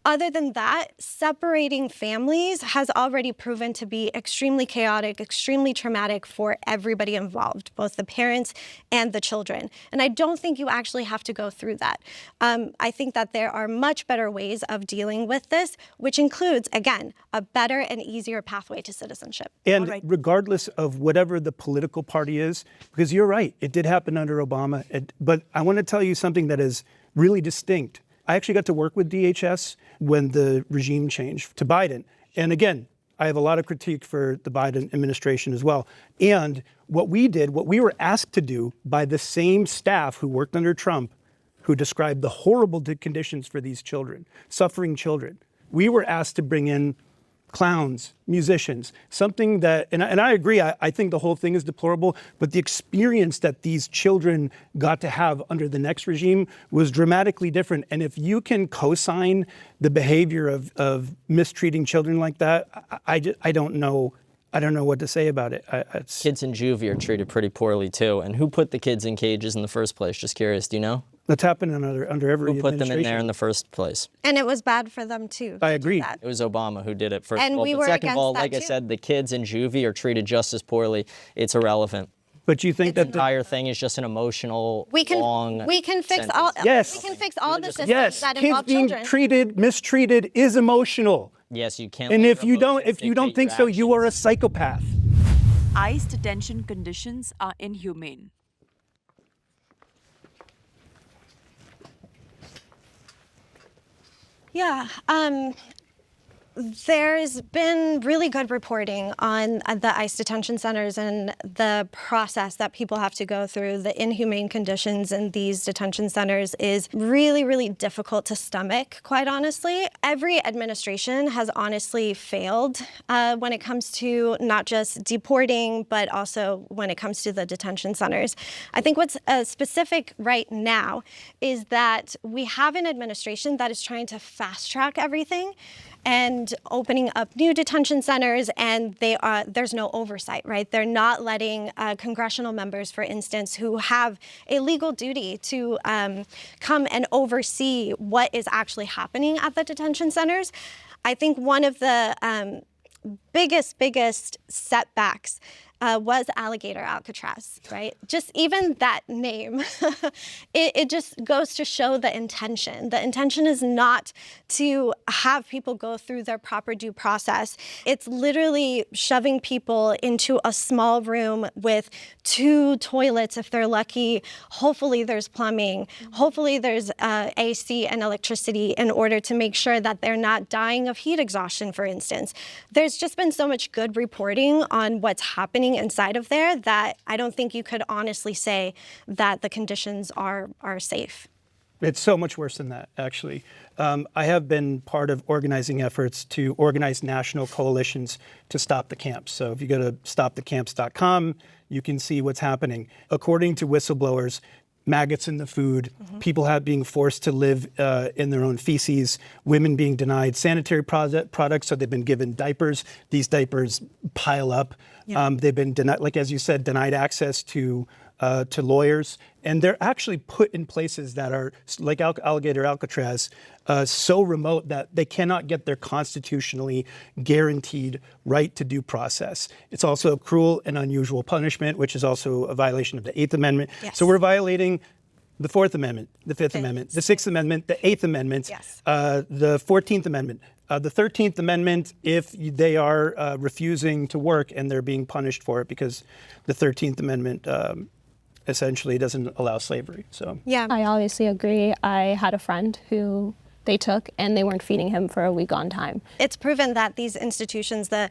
Other than that, separating families has already proven to be extremely chaotic, extremely traumatic for everybody involved, both the parents and the children. And I don't think you actually have to go through that. I think that there are much better ways of dealing with this, which includes, again, a better and easier pathway to citizenship. And regardless of whatever the political party is, because you're right, it did happen under Obama, but I want to tell you something that is really distinct. I actually got to work with DHS when the regime changed to Biden. And again, I have a lot of critique for the Biden administration as well. And what we did, what we were asked to do by the same staff who worked under Trump, who described the horrible conditions for these children, suffering children, we were asked to bring in clowns, musicians, something that, and I agree, I think the whole thing is deplorable, but the experience that these children got to have under the next regime was dramatically different. And if you can co-sign the behavior of mistreating children like that, I don't know what to say about it. Kids in juvie are treated pretty poorly too. And who put the kids in cages in the first place? Just curious, do you know? That's happened under every Who put them in there in the first place? And it was bad for them too. I agree. It was Obama who did it first And of all. we But were second of against all, that like I too. said, the kids in juvie are treated just as poorly. It's irrelevant. But you think that The entire thing is just an emotional, We can fix all. Yes. We can fix all the systems yes, that kids involve being children. mistreated is emotional. Yes, you can't. And let if your you don't emotions think dictate so, your you are a actions. psychopath. ICE detention conditions are inhumane. Yeah. There's been really good reporting on the ICE detention centers and the process that people have to go through. The inhumane conditions in these detention centers is really, really difficult to stomach, quite honestly. Every administration has honestly failed when it comes to not just deporting, but also when it comes to the detention centers. I think what's specific right now is that we have an administration that is trying to fast track everything. and opening up new detention centers, and there's no oversight, right? They're not letting congressional members, for instance, who have a legal duty to come and oversee what is actually happening at the detention centers. I think one of the biggest setbacks was Alligator Alcatraz, right? Just even that name, it just goes to show the intention. The intention is not to have people go through their proper due process. It's literally shoving people into a small room with 2 toilets if they're lucky. Hopefully there's plumbing. Hopefully there's AC and electricity in order to make sure that they're not dying of heat exhaustion, for instance. There's just been so much good reporting on what's happening inside of there that I don't think you could honestly say that the conditions are safe. It's so much worse than that, actually. I have been part of organizing efforts to organize national coalitions to stop the camps. So if you go to stopthecamps.com, you can see what's happening. According to whistleblowers, maggots in the food, people being forced to live in their own feces, women being denied sanitary products, so they've been given diapers. These diapers pile up. They've been denied, like as you said, denied access to lawyers, and they're actually put in places that are, like Alligator Alcatraz, so remote that they cannot get their constitutionally guaranteed right to due process. It's also cruel and unusual punishment, which is also a violation of the 8th Amendment. Yes. So we're violating the 4th Amendment, the 5th Amendment, the 6th Amendment, the 8th Amendment, the 14th Amendment. The 13th Amendment, if they are refusing to work and they're being punished for it, because the 13th Amendment essentially doesn't allow slavery. So Yeah. I obviously agree. I had a friend who they took and they weren't feeding him for a week on time. It's proven that these institutions, the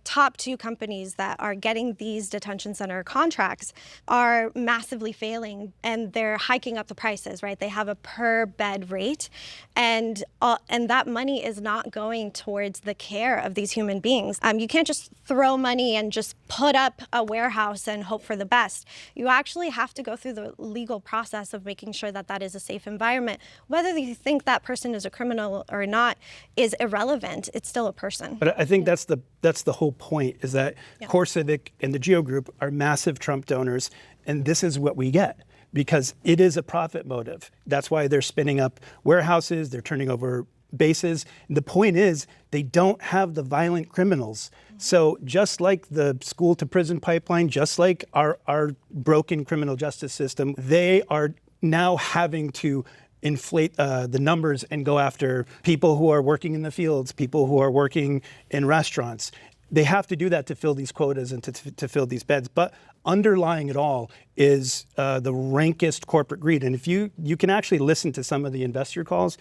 top 2 companies that are getting these detention center contracts are massively failing, and they're hiking up the prices, right? They have a per bed rate, and that money is not going towards the care of these human beings. You can't just throw money and just put up a warehouse and hope for the best. You actually have to go through the legal process of making sure that that is a safe environment. Whether you think that person is a criminal or not is irrelevant. It's still a person. But I think that's the whole point, is that Core Civic and the Geo Group are massive Trump donors, and this is what we get, because it is a profit motive. That's why they're spinning up warehouses, they're turning over bases. And the point is, they don't have the violent criminals. So just like the school to prison pipeline, just like our broken criminal justice system, they are now having to inflate the numbers and go after people who are working in the fields, people who are working in restaurants. They have to do that to fill these quotas and to fill these beds. But underlying it all is the rankest corporate greed. And if you can actually listen to some of the investor calls,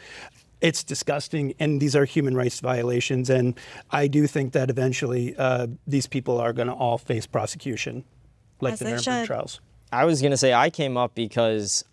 it's disgusting, and these are human rights violations. And I do think that eventually these people are going to all face prosecution, like the Nuremberg trials. I was going to say I came up because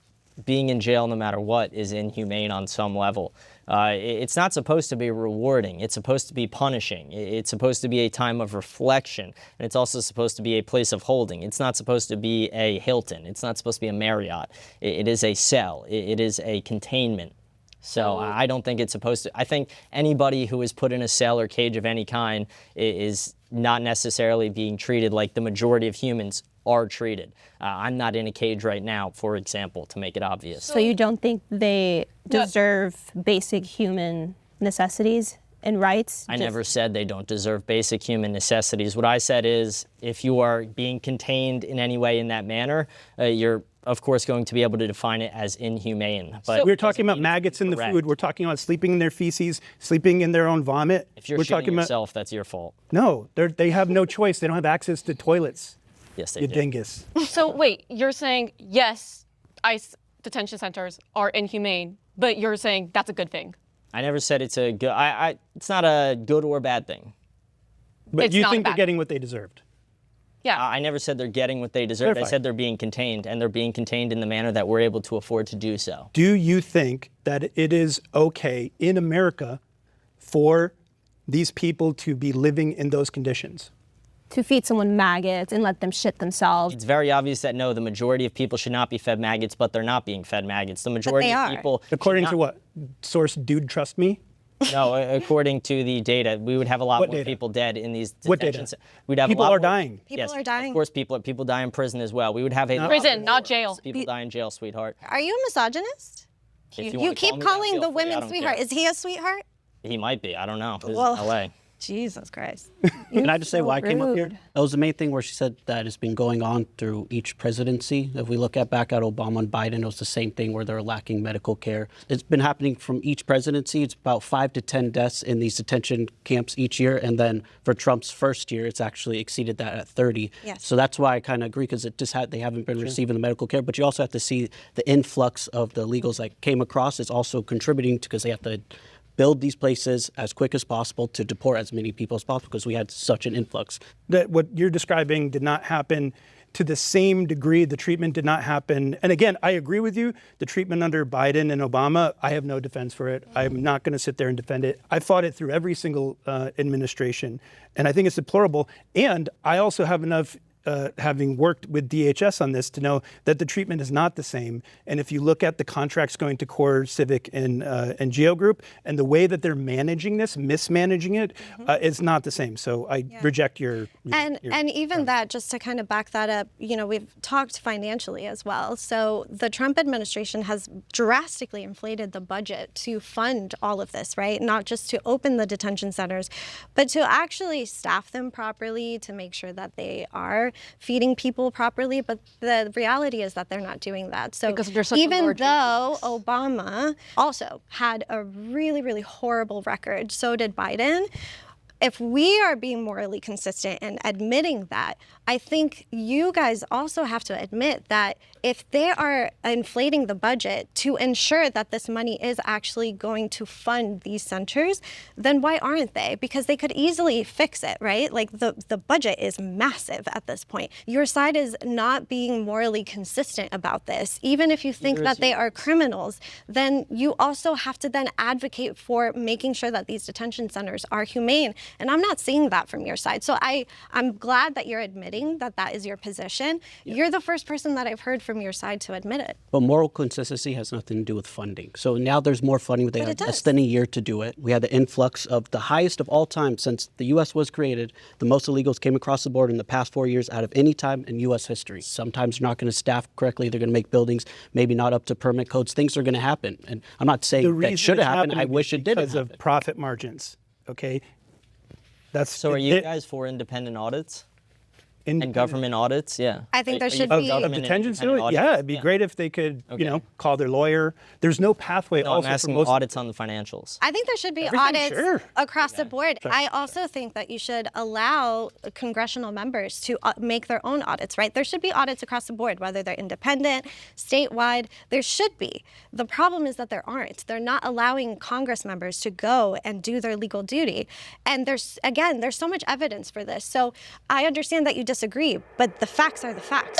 being in jail no matter what is inhumane on some level. It's not supposed to be rewarding. It's supposed to be punishing. It's supposed to be a time of reflection. And it's also supposed to be a place of holding. It's not supposed to be a Hilton. It's not supposed to be a Marriott. It is a cell. It is a containment. So I don't think it's supposed to. I think anybody who is put in a cell or cage of any kind is not necessarily being treated like the majority of humans are treated. I'm not in a cage right now, for example, to make it obvious. So you don't think they deserve basic human necessities and rights? I never said they don't deserve basic human necessities. What I said is, if you are being contained in any way in that manner, you're of course going to be able to define it as inhumane. But we're talking about maggots in the food. We're talking about sleeping in their feces, sleeping in their own vomit. If you're shitting yourself, that's your fault. No, they have no choice. They don't have access to toilets. Yes, they you do. dingus. So wait, you're saying yes, ICE detention centers are inhumane, but you're saying that's a good thing. I never said it's a good. It's not a good or bad thing. But It's you not think they're bad. getting what they deserved? Yeah. I never said they're getting what they deserve. Clarify. I said they're being contained, and they're being contained in the manner that we're able to afford to do so. Do you think that it is okay in America for these people to be living in those conditions? To feed someone maggots and let them shit themselves. It's very obvious that no, the majority of people should not be fed maggots, but they're not being fed maggots. The majority they of are. people. According should to not- what? Source, dude, trust me? No, according to the data, we would have a lot What more data? people dead in these What detentions. data? We'd have People a lot are more- dying. People Yes, are dying. Of course, people die in prison as well. We would have a lot Prison, more not jail. People die in jail, sweetheart. Are you a misogynist? If You wanna keep call me that, calling feel the free. I women don't sweetheart. care. Is he a sweetheart? He might be. I don't know. This Well, is LA. Jesus Christ. Can I just say so why I came up here? rude. That was the main thing where she said that it's been going on through each presidency. If we look at back at Obama and Biden, it was the same thing where they're lacking medical care. It's been happening from each presidency. It's about 5 to 10 deaths in these detention camps each year. And then for Trump's first year, it's actually exceeded that at 30. Yes. So that's why I kind of agree, because it just they haven't been receiving the medical care. But you also have to see the influx of the illegals that came across is also contributing to, because they have to build these places as quick as possible to deport as many people as possible, because we had such an influx. That what you're describing did not happen to the same degree. The treatment did not happen. And again, I agree with you. The treatment under Biden and Obama, I have no defense for it. I'm not going to sit there and defend it. I fought it through every single administration, and I think it's deplorable. And I also have enough having worked with DHS on this to know that the treatment is not the same. And if you look at the contracts going to Core, Civic, and Geo Group, and the way that they're managing this, mismanaging it, it's not the same. So I reject your And even that, just to kind of back that up, you know, we've talked financially as well. So the Trump administration has drastically inflated the budget to fund all of this, right? Not just to open the detention centers, but to actually staff them properly, to make sure that they are feeding people properly. But the reality is that they're not doing that. So Because there's such a even large though Obama also had a really, really horrible record, so did Biden. If we are being morally consistent and admitting that, I think you guys also have to admit that if they are inflating the budget to ensure that this money is actually going to fund these centers, then why aren't they? Because they could easily fix it, right? Like the budget is massive at this point. Your side is not being morally consistent about this. Even if you think that they are criminals, then you also have to then advocate for making sure that these detention centers are humane. And I'm not seeing that from your side. So I'm glad that you're admitting that that is your position. You're the first person that I've heard from your side to admit it. But moral consistency has nothing to do with funding. So now there's more funding. They had less than a year to do it. We had the influx of the highest of all time since the U.S. was created. The most illegals came across the border in the past 4 years out of any time in U.S. history. Sometimes they're not going to staff correctly. They're going to make buildings maybe not up to permit codes. Things are going to happen. And I'm not saying that should have happened. I wish it didn't because of profit margins. Okay. So are you guys for independent audits? And government audits, yeah. I think there Are you should for be- government Of detention independent facility? audits? Yeah, it'd be great if they could, you know, call their lawyer. There's no pathway No, also I'm asking for most audits on the financials. I think there should be Everything, audits sure. across the board. I also think that you should allow congressional members to make their own audits, right? There should be audits across the board, whether they're independent, statewide. There should be. The problem is that there aren't. They're not allowing Congress members to go and do their legal duty. And there's so much evidence for this. So I understand that you disagree, but the facts are the facts.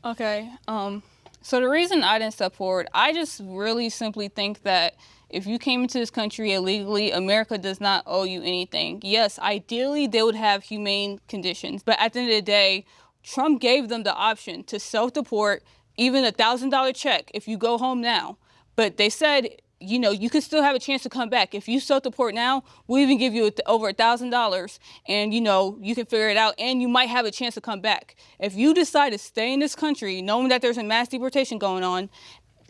Okay. So the reason I didn't step forward, I just really simply think that if you came into this country illegally, America does not owe you anything. Yes, ideally they would have humane conditions, but at the end of the day, Trump gave them the option to self-deport, even $1,000 check if you go home now. But they said, you know, you could still have a chance to come back. If you self-deport now, we'll even give you over $1,000 and, you know, you can figure it out and you might have a chance to come back. If you decide to stay in this country, knowing that there's a mass deportation going on,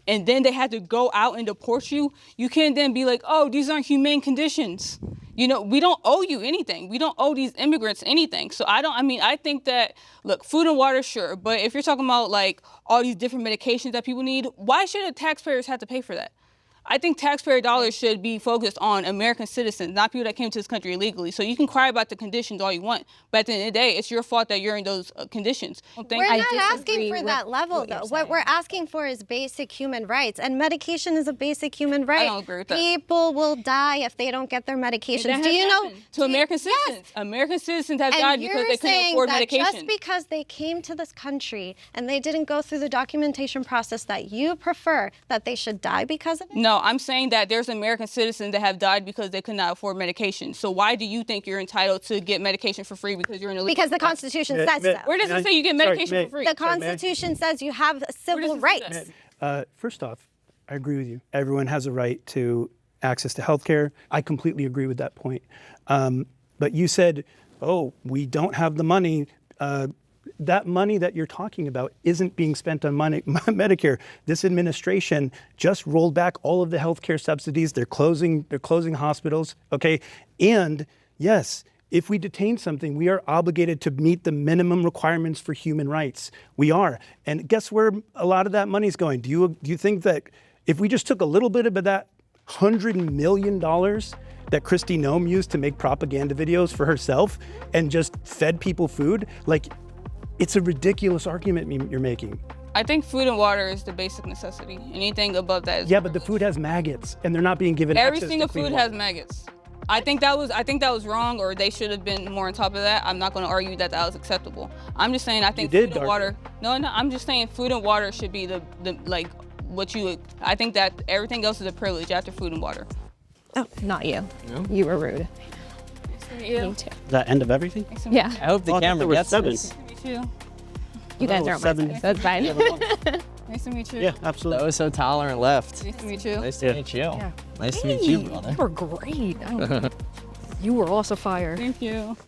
and then they had to go out and deport you, you can't then be like, oh, these aren't humane conditions. You know, we don't owe you anything. We don't owe these immigrants anything. So I think that, look, food and water, sure. But if you're talking about like all these different medications that people need, why should the taxpayers have to pay for that? I think taxpayer dollars should be focused on American citizens, not people that came to this country illegally. So you can cry about the conditions all you want, but at the end of the day, it's your fault that you're in those conditions. We're not asking for that level, though. What we're asking for is basic human rights, and medication is a basic human right. I don't agree with that. People will die if they don't get their medications. That Do has you know? happened to American citizens? Yes. American citizens have And died because you're they couldn't saying afford that medication. just because they came to this country and they didn't go through the documentation process that you prefer, that they should die because of it? No, I'm saying that there's American citizens that have died because they could not afford medication. So why do you think you're entitled to get medication for free because you're in a Because the Constitution says so. Where does it say you get medication for free? The Constitution says you have civil rights. First off, I agree with you. Everyone has a right to access to healthcare. I completely agree with that point. But you said, oh, we don't have the money. That money that you're talking about isn't being spent on Medicare. This administration just rolled back all of the healthcare subsidies. They're closing hospitals, okay? And yes, if we detain something, we are obligated to meet the minimum requirements for human rights. We are. And guess where a lot of that money's going? Do you think that if we just took a little bit of that $100 million that Kristi Noem used to make propaganda videos for herself and just fed people food, like, it's a ridiculous argument you're making. I think food and water is the basic necessity. Anything above that is Yeah, but the food has maggots, and they're not being given every access single to clean food water. has maggots. I think that was wrong, or they should have been more on top of that. I'm not going to argue that was acceptable. I'm just saying I think food and water. No, I'm just saying food and water should be the like what you. I think that everything else is a privilege after food and water. Oh, not you. No? You were rude. Yeah. Me too. That end of everything? Yeah. I hope the camera gets this. You guys are on my side. That's fine. Nice to meet you. Yeah, absolutely. That was so tolerant left. Nice to meet you. Nice to meet you. Nice to meet you, brother. You were great. You were also fire. Thank you.